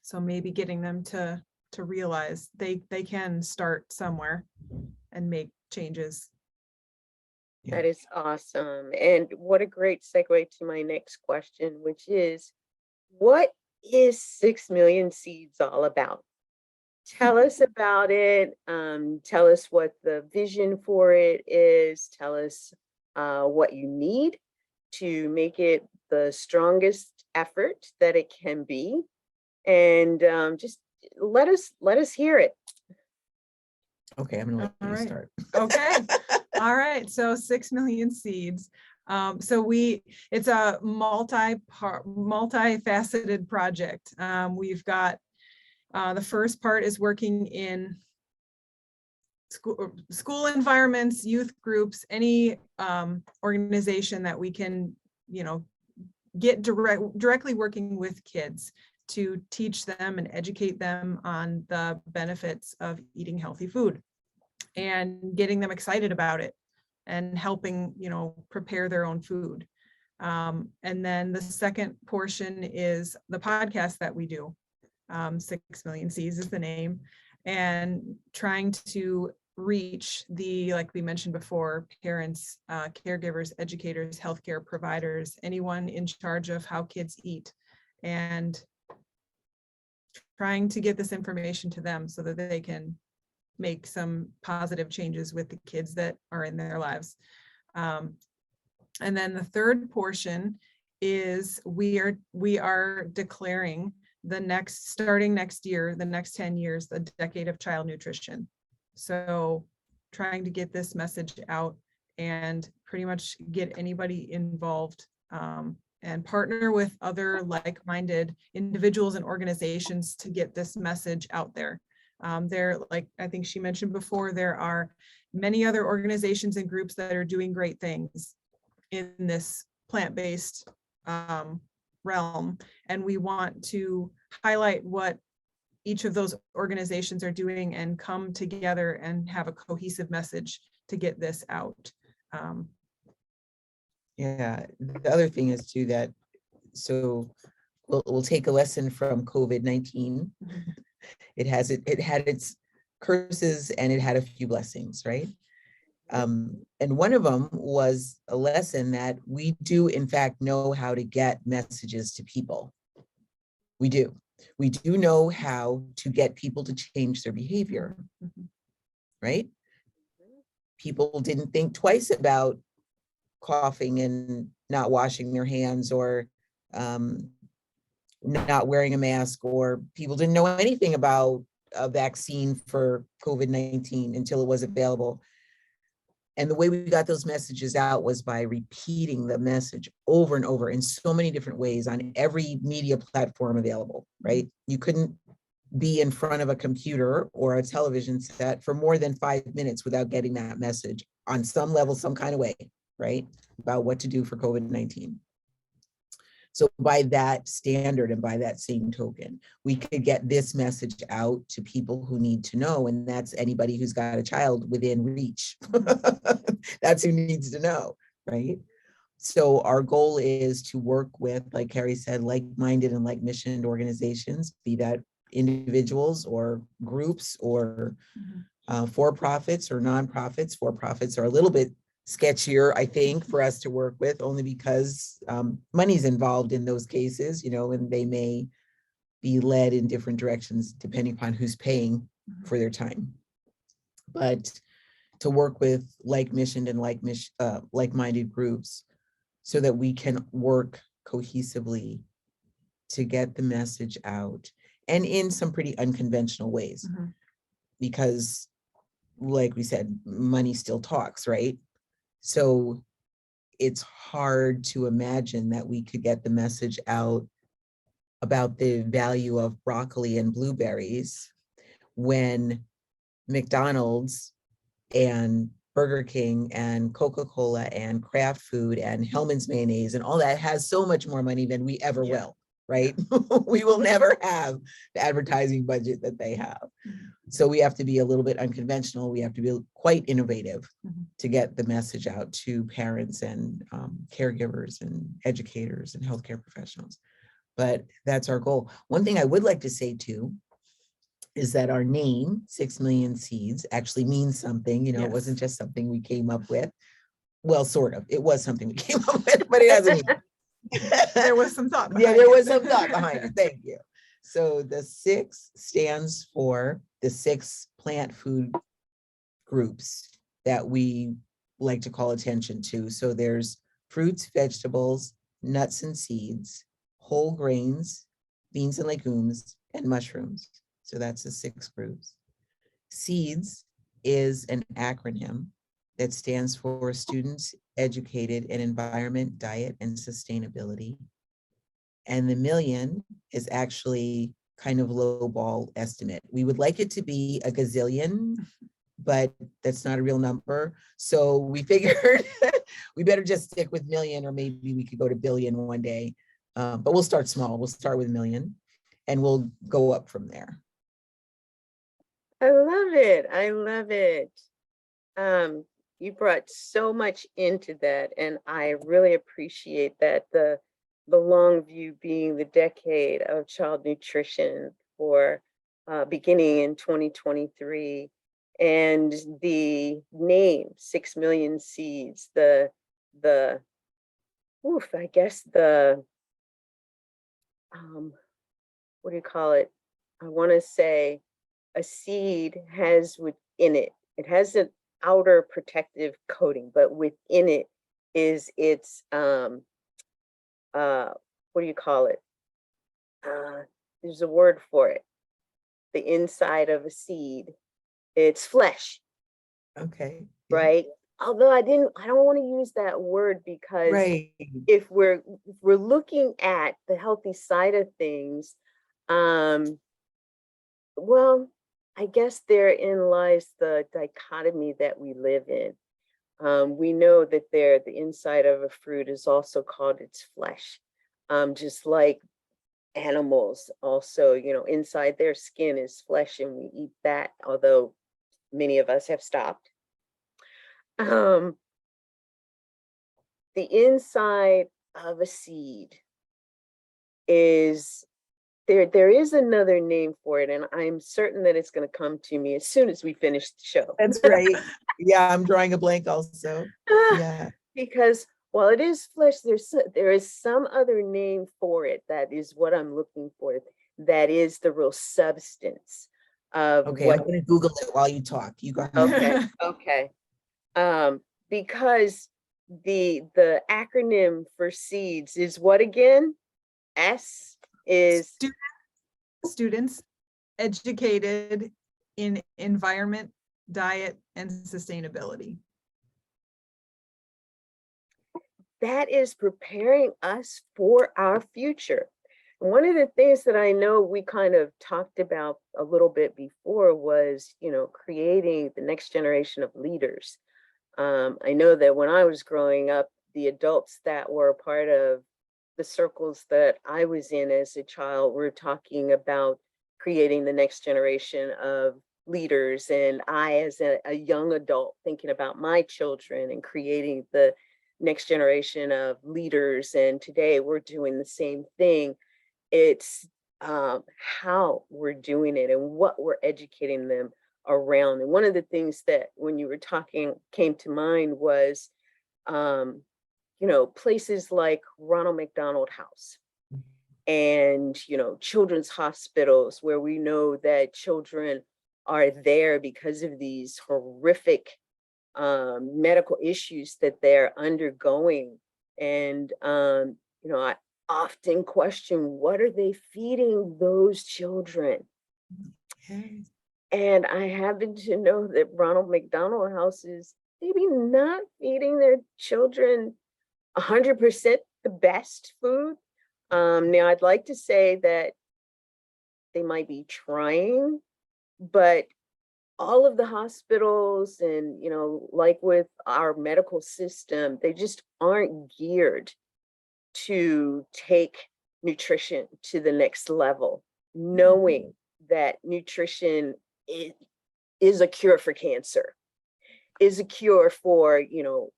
So maybe getting them to realize they can start somewhere and make changes. That is awesome. And what a great segue to my next question, which is, what is 6 million seeds all about? Tell us about it. Tell us what the vision for it is. Tell us what you need to make it the strongest effort that it can be. And just let us hear it. Okay, I'm gonna let you start. Okay. All right. So 6 million seeds. It's a multifaceted project. We've got the first part is working in school environments, youth groups, any organization that we can, you know, get directly working with kids to teach them and educate them on the benefits of eating healthy food and getting them excited about it and helping, you know, prepare their own food. And then the second portion is the podcast that we do. 6 Million Seeds is the name, and trying to reach the, like we mentioned before, parents, caregivers, educators, healthcare providers, anyone in charge of how kids eat, and trying to get this information to them so that they can make some positive changes with the kids that are in their lives. And then the third portion is we are declaring starting next year, the next 10 years, the decade of child nutrition. So trying to get this message out and pretty much get anybody involved, and partner with other like-minded individuals and organizations to get this message out there. There, like I think she mentioned before, there are many other organizations and groups that are doing great things in this plant-based realm, and we want to highlight what each of those organizations are doing and come together and have a cohesive message to get this out. Yeah, the other thing is too that, so we'll take a lesson from COVID-19. It had its curses and it had a few blessings, right? And one of them was a lesson that we do in fact know how to get messages to people. We do know how to get people to change their behavior, right? People didn't think twice about coughing and not washing their hands, or not wearing a mask, or people didn't know anything about a vaccine for COVID-19 until it was available. And the way we got those messages out was by repeating the message over and over in so many different ways on every media platform available, right? You couldn't be in front of a computer or a television set for more than 5 minutes without getting that message on some level, some kind of way, right? About what to do for COVID-19. So by that standard and by that same token, we could get this message out to people who need to know, and that's anybody who's got a child within reach. That's who needs to know, right? So our goal is to work with, like Carrie said, like-minded and like-missioned organizations, be that individuals or groups or for-profits or nonprofits. For-profits are a little bit sketchier, I think, for us to work with, only because money's involved in those cases, you know, and they may be led in different directions depending upon who's paying for their time. but to work with like-missioned and like-minded groups so that we can work cohesively to get the message out, and in some pretty unconventional ways. Mhm. Because like we said, money still talks, right? So it's hard to imagine that we could get the message out about the value of broccoli and blueberries when McDonald's and Burger King and Coca-Cola and Kraft Food and Hellman's mayonnaise and all that has so much more money than we ever Yeah. will, right? We will never have the advertising budget that they have. So we have to be a little bit unconventional. We have to be quite innovative Mhm. to get the message out to parents and caregivers and educators and healthcare professionals. But that's our goal. One thing I would like to say too is that our name, 6 Million Seeds, actually means something. You know, it wasn't just something we came up with. Well, sort of. It was something we came up with, but it hasn't mean. There was some thought Yeah, behind there it. was some thought behind it. Thank you. So the 6 stands for the 6 plant food groups that we like to call attention to. So there's fruits, vegetables, nuts and seeds, whole grains, beans and legumes, and mushrooms. So that's the 6 groups. SEEDS is an acronym that stands for Students Educated in Environment, Diet, and Sustainability. And the million is actually kind of low ball estimate. We would like it to be a gazillion, but that's not a real number. So we figured we better just stick with million, or maybe we could go to billion one day. But we'll start small. We'll start with million and we'll go up from there. I love it. I love it. You brought so much into that, and I really appreciate that. The long view being the decade of child nutrition for beginning in 2023, and the name 6 Million Seeds. I guess what do you call it? I want to say a seed has within it, it has an outer protective coating, but within it is its what do you call it? There's a word for it. The inside of a seed, it's flesh, Okay. Yeah. right? Although I don't want to use that word, because Right. if we're looking at the healthy side of things, well, I guess therein lies the dichotomy that we live in. We know that the inside of a fruit is also called its flesh, just like animals also, inside their skin is flesh and we eat that, although many of us have stopped. The inside of a seed is there is another name for it, and I'm certain that it's going to come to me as soon as we finish the show. That's right. Yeah, I'm drawing a blank also. Yeah. Because while it is flesh, there is some other name for it that is what I'm looking for. That is the real substance of Okay, I'm gonna Google it while you talk. You go ahead. Okay. Because the acronym for SEEDS is what again? S is Students educated in environment, diet, and sustainability. that is preparing us for our future. And one of the things that I know we kind of talked about a little bit before was, creating the next generation of leaders. I know that when I was growing up, the adults that were a part of the circles that I was in as a child were talking about creating the next generation of leaders. And I, as a young adult, thinking about my children and creating the next generation of leaders. And today we're doing the same thing. It's how we're doing it and what we're educating them around. And one of the things that when you were talking came to mind was, places like Ronald McDonald House and, children's hospitals, where we know that children are there because of these horrific medical issues that they're undergoing. And, you know, I often question, what are they feeding those children? Okay. And I happen to know that Ronald McDonald House is maybe not feeding their children 100% the best food. Now, I'd like to say that they might be trying, but all of the hospitals and, you know, like with our medical system, they just aren't geared to take nutrition to the next level, knowing that nutrition is a cure for cancer, is a cure for, you know,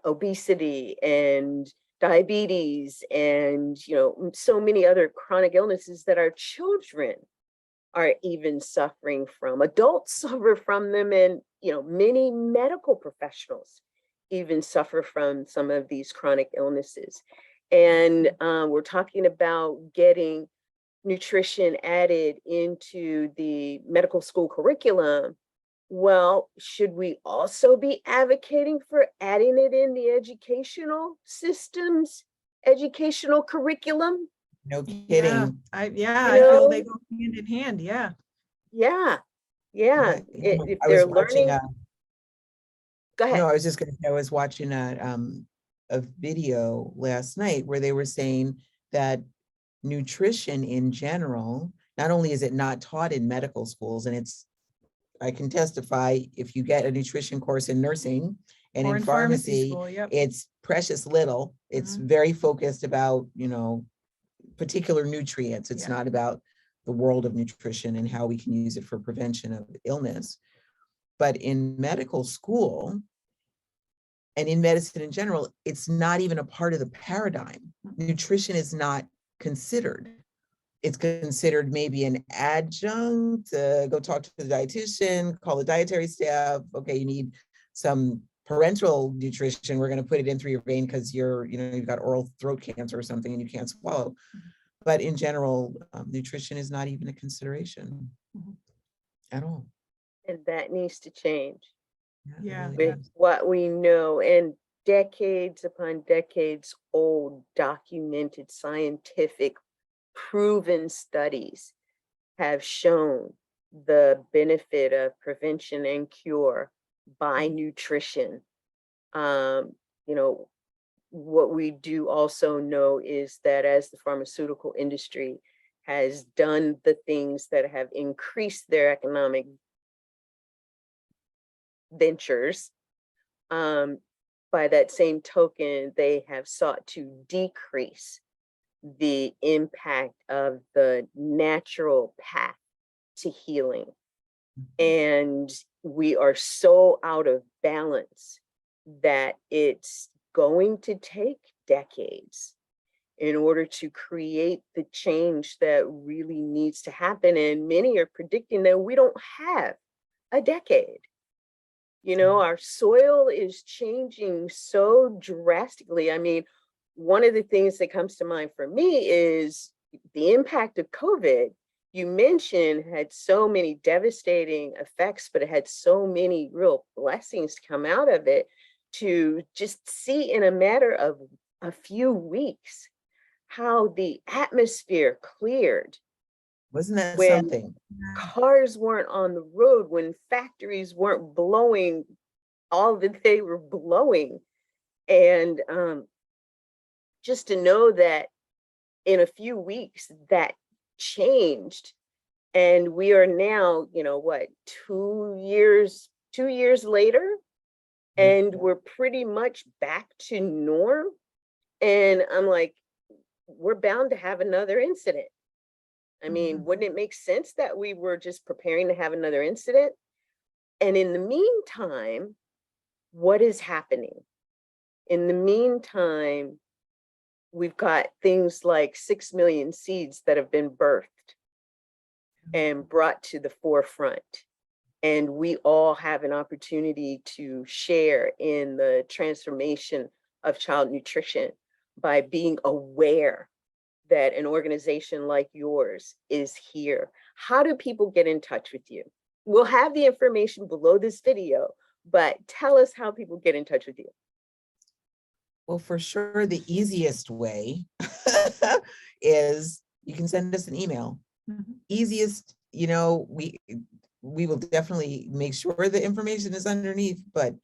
obesity and diabetes and, you know, so many other chronic illnesses that our children are even suffering from. Adults suffer from them, and, you know, many medical professionals even suffer from some of these chronic illnesses. And we're talking about getting nutrition added into the medical school curriculum. Well, should we also be advocating for adding it in the educational systems, educational curriculum? No Yeah, kidding. I You feel they know? go hand in hand, yeah. Yeah, yeah. If I they're was watching learning, go ahead. no, I was just gonna say, I was watching a video last night where they were saying that nutrition in general, not only is it not taught in medical schools, and I can testify, if you get a nutrition course in nursing and Or in in pharmacy pharmacy, school, yep. it's precious little. It's very focused about, you know, particular nutrients. It's Yeah. not about the world of nutrition and how we can use it for prevention of illness. But in medical school and in medicine in general, it's not even a part of the paradigm. Nutrition is not considered. It's considered maybe an adjunct, go talk to the dietitian, call the dietary staff. Okay, you need some parenteral nutrition. We're going to put it in through your vein because you've got oral throat cancer or something and you can't swallow. But in general, nutrition is not even a consideration at all. And that needs to change It Yeah. really with does. what we know, and decades upon decades old documented scientific proven studies have shown the benefit of prevention and cure by nutrition. You know, what we do also know is that as the pharmaceutical industry has done the things that have increased their economic ventures, by that same token, they have sought to decrease the impact of the natural path to healing. And we are so out of balance that it's going to take decades in order to create the change that really needs to happen. And many are predicting that we don't have a decade. You know, our soil is changing so drastically. I mean, one of the things that comes to mind for me is the impact of COVID. You mentioned had so many devastating effects, but it had so many real blessings to come out of it, to just see in a matter of a few weeks how the atmosphere cleared Wasn't that when something? cars weren't on the road, when factories weren't blowing all that they were blowing. And just to know that in a few weeks that changed, and we are now, you know, what, 2 years later, and we're pretty much back to norm. And I'm like, we're bound to have another incident. I mean, wouldn't it make sense that we were just preparing to have another incident? And in the meantime, what is happening? In the meantime, we've got things like 6 million seeds that have been birthed and brought to the forefront. And we all have an opportunity to share in the transformation of child nutrition by being aware that an organization like yours is here. How do people get in touch with you? we'll have the information below this video, but tell us how people get in touch with you. Well, for sure, the easiest way is you can send us an email. Easiest, you know, we will definitely make sure the information is underneath, but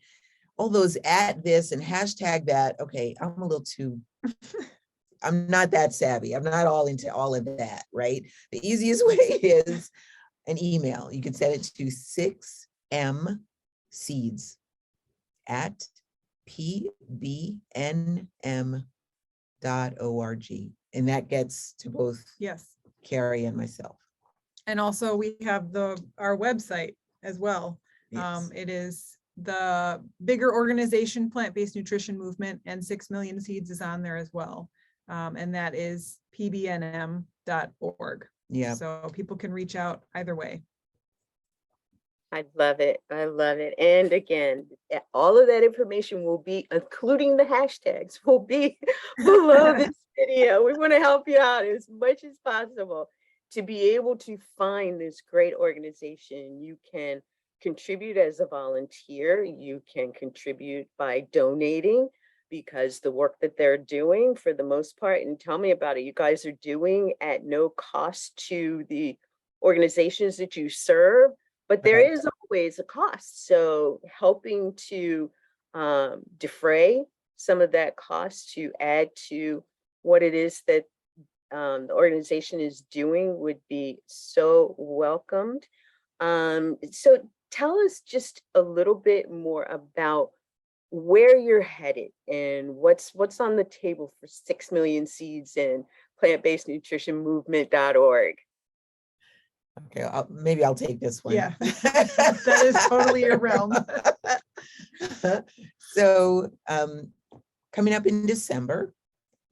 all those at this and hashtag that, okay, I'm a little too, I'm not that savvy. I'm not all into all of that, right? The easiest way is an email. You can send it to 6mseeds@pbnm.org. And that gets to both Yes. Carrie and myself. And also we have our website as well. Yes. It is the bigger organization, Plant-Based Nutrition Movement, and 6 Million Seeds is on there as well. And that is pbnm.org. Yeah. So people can reach out either way. I love it. I love it. And again, all of that information will be, including the hashtags, will be below this video. We want to help you out as much as possible to be able to find this great organization. You can contribute as a volunteer. You can contribute by donating, because the work that they're doing, for the most part, and tell me about it, you guys are doing at no cost to the organizations that you serve, but there Right. is always a cost. So helping to defray some of that cost to add to what it is that the organization is doing would be so welcomed. So tell us just a little bit more about where you're headed and what's on the table for 6 Million Seeds and plant-based nutrition movement.org. Okay, maybe I'll take this one. Yeah, that is totally your realm. So coming up in December,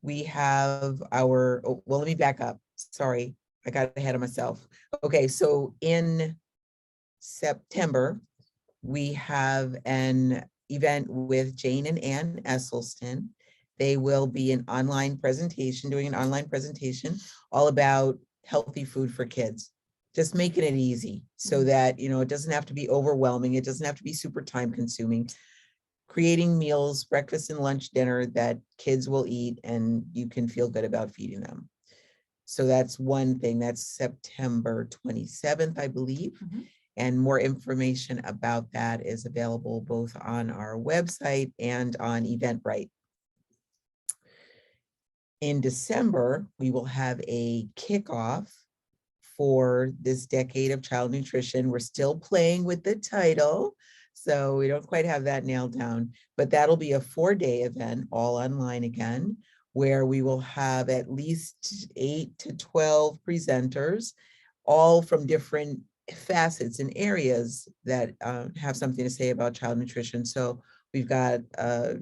we have our, well, let me back up. Sorry, I got ahead of myself. Okay, so in September, we have an event with Jane and Ann Esselstyn. They will be doing an online presentation all about healthy food for kids. Just making it easy so that, you know, it doesn't have to be overwhelming. It doesn't have to be super time consuming. Creating meals, breakfast and lunch, dinner that kids will eat and you can feel good about feeding them. So that's one thing. That's September 27th, I believe. And more information about that is available both on our website and on Eventbrite. In December, we will have a kickoff for this decade of child nutrition. We're still playing with the title, so we don't quite have that nailed down, but that'll be a 4-day event, all online again, where we will have at least 8 to 12 presenters, all from different facets and areas that have something to say about child nutrition. So we've got a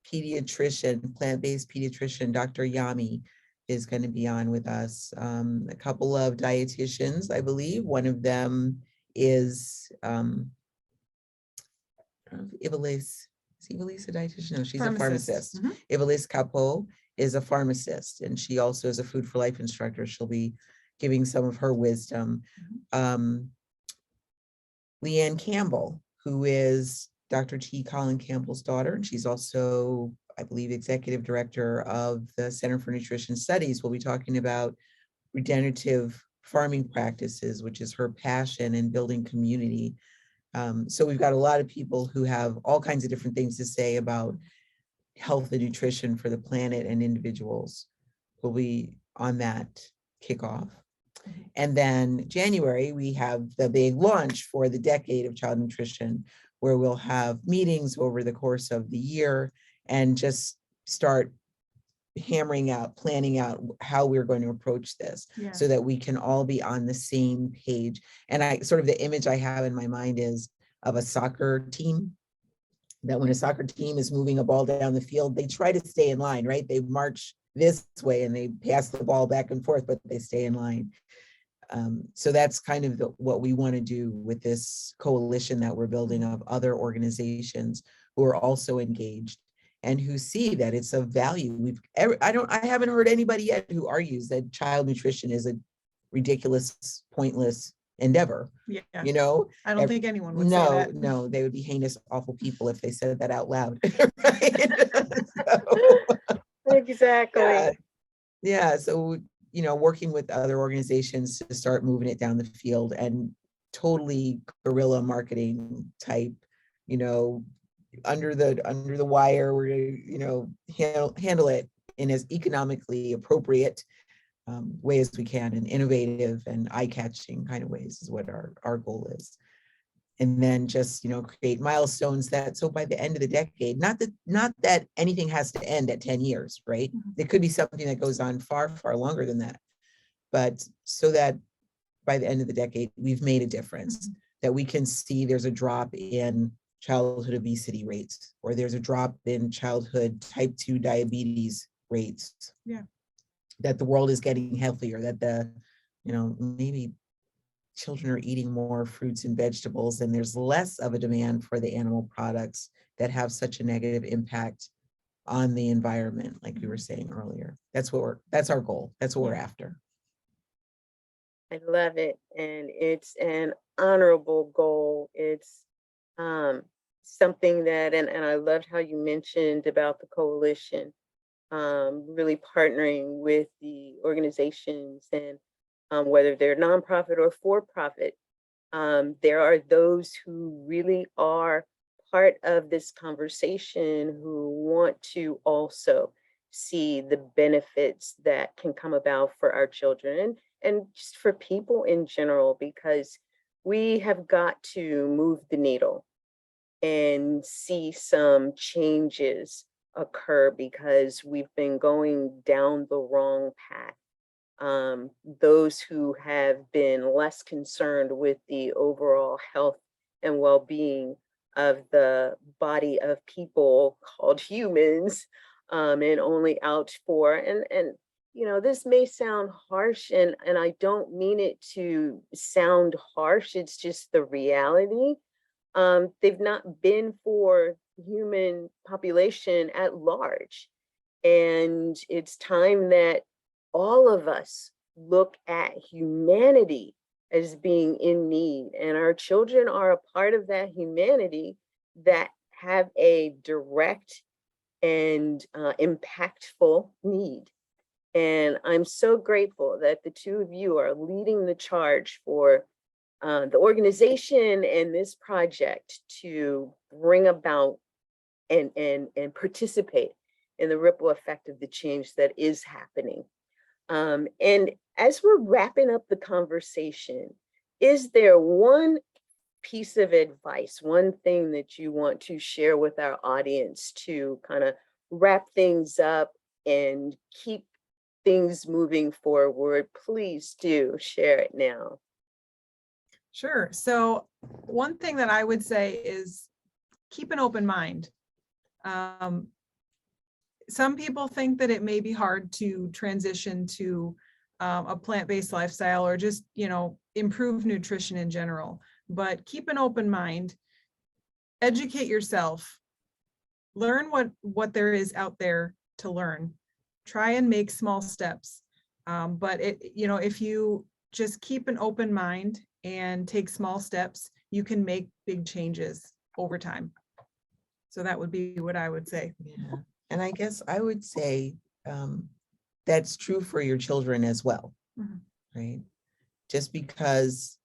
pediatrician, plant-based pediatrician, Dr. Yami is going to be on with us. A couple of dietitians, I believe. One of them is Ivelisse. Is Ivelisse a dietitian? No, she's a pharmacist. Ivelisse Capo is a pharmacist, and she also is a Food for Life instructor. She'll be giving some of her wisdom. Leanne Campbell, who is Dr. T. Colin Campbell's daughter, and she's also, I believe, executive director of the Center for Nutrition Studies, will be talking about regenerative farming practices, which is her passion in building community. So we've got a lot of people who have all kinds of different things to say about health and nutrition for the planet and individuals. Will be on that kickoff. And then January, we have the big launch for the decade of child nutrition, where we'll have meetings over the course of the year and just start hammering out, planning out how we're going to approach this so that we can all be on the same page. And I sort of, the image I have in my mind is of a soccer team, that when a soccer team is moving a ball down the field, they try to stay in line, right? They march this way and they pass the ball back and forth, but they stay in line. So that's kind of what we want to do with this coalition that we're building of other organizations who are also engaged and who see that it's of value. I haven't heard anybody yet who argues that child nutrition is a ridiculous, pointless endeavor, Yeah, you know? I don't Ev- think anyone would say No, that. no, they would be heinous, awful people if they said that out loud. Right? So, Exactly. yeah, yeah. So, you know, working with other organizations to start moving it down the field, and totally guerrilla marketing type, you know, under the wire, we're gonna, you know, handle it in as economically appropriate way as we can, and innovative and eye-catching kind of ways is what our goal is. And then just, you know, create milestones that, so by the end of the decade, not that anything has to end at 10 years, right? It could be something that goes on far, far longer than that. But so that by the end of the decade, we've made a difference, that we can see there's a drop in childhood obesity rates, or there's a drop in childhood type 2 diabetes rates. Yeah. That the world is getting healthier, that the, you know, maybe children are eating more fruits and vegetables, and there's less of a demand for the animal products that have such a negative impact on the environment, like we were saying earlier. That's our goal. That's what we're after. I love it. And it's an honorable goal. It's something that, and I loved how you mentioned about the coalition, really partnering with the organizations, and whether they're nonprofit or for-profit, there are those who really are part of this conversation who want to also see the benefits that can come about for our children, and just for people in general, because we have got to move the needle and see some changes occur, because we've been going down the wrong path. Those who have been less concerned with the overall health and well-being of the body of people called humans, and only out for, and you know, this may sound harsh, and I don't mean it to sound harsh, it's just the reality. They've not been for human population at large. And it's time that all of us look at humanity as being in need. And our children are a part of that humanity that have a direct and impactful need. And I'm so grateful that the two of you are leading the charge for the organization and this project to bring about and participate in the ripple effect of the change that is happening. And as we're wrapping up the conversation, is there one piece of advice, one thing that you want to share with our audience to kind of wrap things up and keep things moving forward? Please do share it now. Sure. So one thing that I would say is keep an open mind. Some people think that it may be hard to transition to a plant-based lifestyle, or just, you know, improve nutrition in general, but keep an open mind, educate yourself, learn what there is out there to learn, try and make small steps. But you know, if you just keep an open mind and take small steps, you can make big changes over time. So that would be what I would say. Yeah. And I guess I would say that's true for your children as well, right? Just because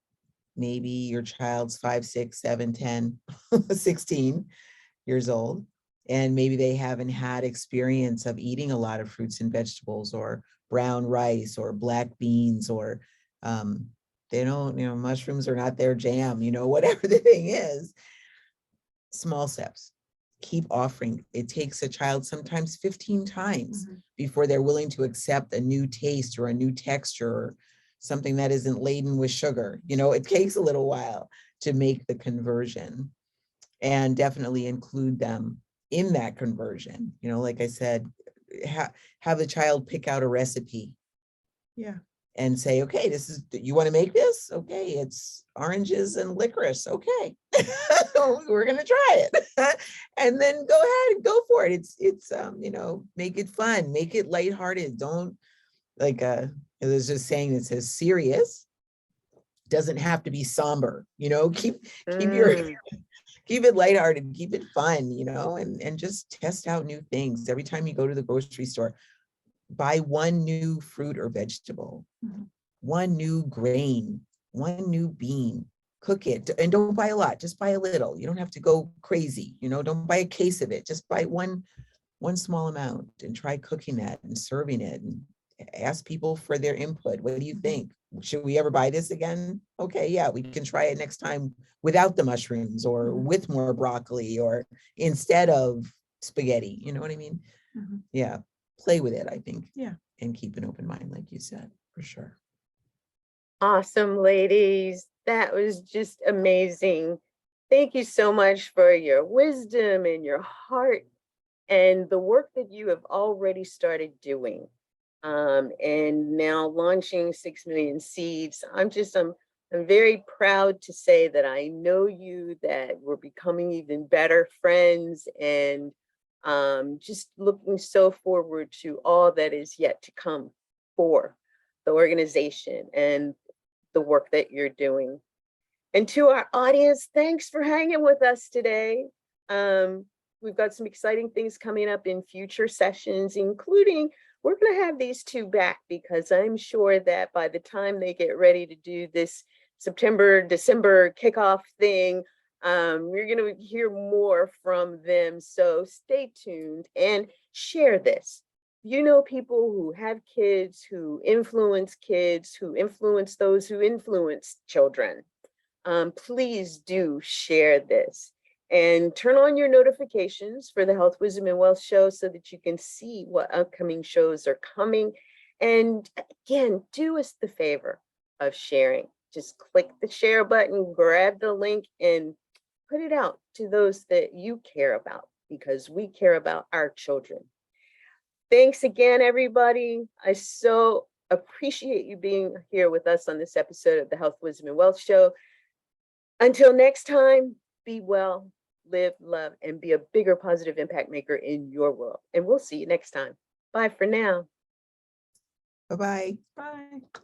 maybe your child's 5, 6, 7, 10, 16 years old, and maybe they haven't had experience of eating a lot of fruits and vegetables, or brown rice, or black beans, or they don't, you know, mushrooms are not their jam, you know, whatever the thing is. Small steps. Keep offering. It takes a child sometimes 15 times before they're willing to accept a new taste or a new texture, or something that isn't laden with sugar. You know, it takes a little while to make the conversion, and definitely include them in that conversion. You know, like I said, have the child pick out a recipe. Yeah. And say, okay, this is, you want to make this? Okay, it's oranges and licorice. Okay, we're gonna try it, and then go ahead and go for it. It's you know, make it fun, make it lighthearted. Don't, like there's just saying that says serious. doesn't have to be somber, keep your Mm, keep it lighthearted, keep it fun, and just test out new things. Every time you go to the grocery store, buy one new fruit or vegetable, Mhm. one new grain, one new bean, cook it, and don't buy a lot, just buy a little. You don't have to go crazy, don't buy a case of it, just buy one small amount and try cooking that and serving it and ask people for their input. What do you think? Should we ever buy this again? Okay, yeah, we can try it next time without the mushrooms or with more broccoli or instead of spaghetti. You know what I mean? Mhm. Yeah, play with it, I think. Yeah. And keep an open mind, like you said, for sure. awesome, ladies. That was just amazing. Thank you so much for your wisdom and your heart and the work that you have already started doing. And now launching 6 million seeds. I'm very proud to say that I know you, that we're becoming even better friends, and just looking so forward to all that is yet to come for the organization and the work that you're doing. And to our audience, thanks for hanging with us today. We've got some exciting things coming up in future sessions, including we're going to have these two back because I'm sure that by the time they get ready to do this September, December kickoff thing, you're going to hear more from them. So stay tuned and share this. You know, people who have kids, who influence those who influence children. Please do share this and turn on your notifications for the Health, Wisdom, and Wealth show so that you can see what upcoming shows are coming. And again, do us the favor of sharing. Just click the share button, grab the link, and put it out to those that you care about, because we care about our children. Thanks again, everybody. I so appreciate you being here with us on this episode of the Health, Wisdom, and Wealth show. Until next time, be well, live, love, and be a bigger positive impact maker in your world. And we'll see you next time. Bye for now. Bye-bye. Bye.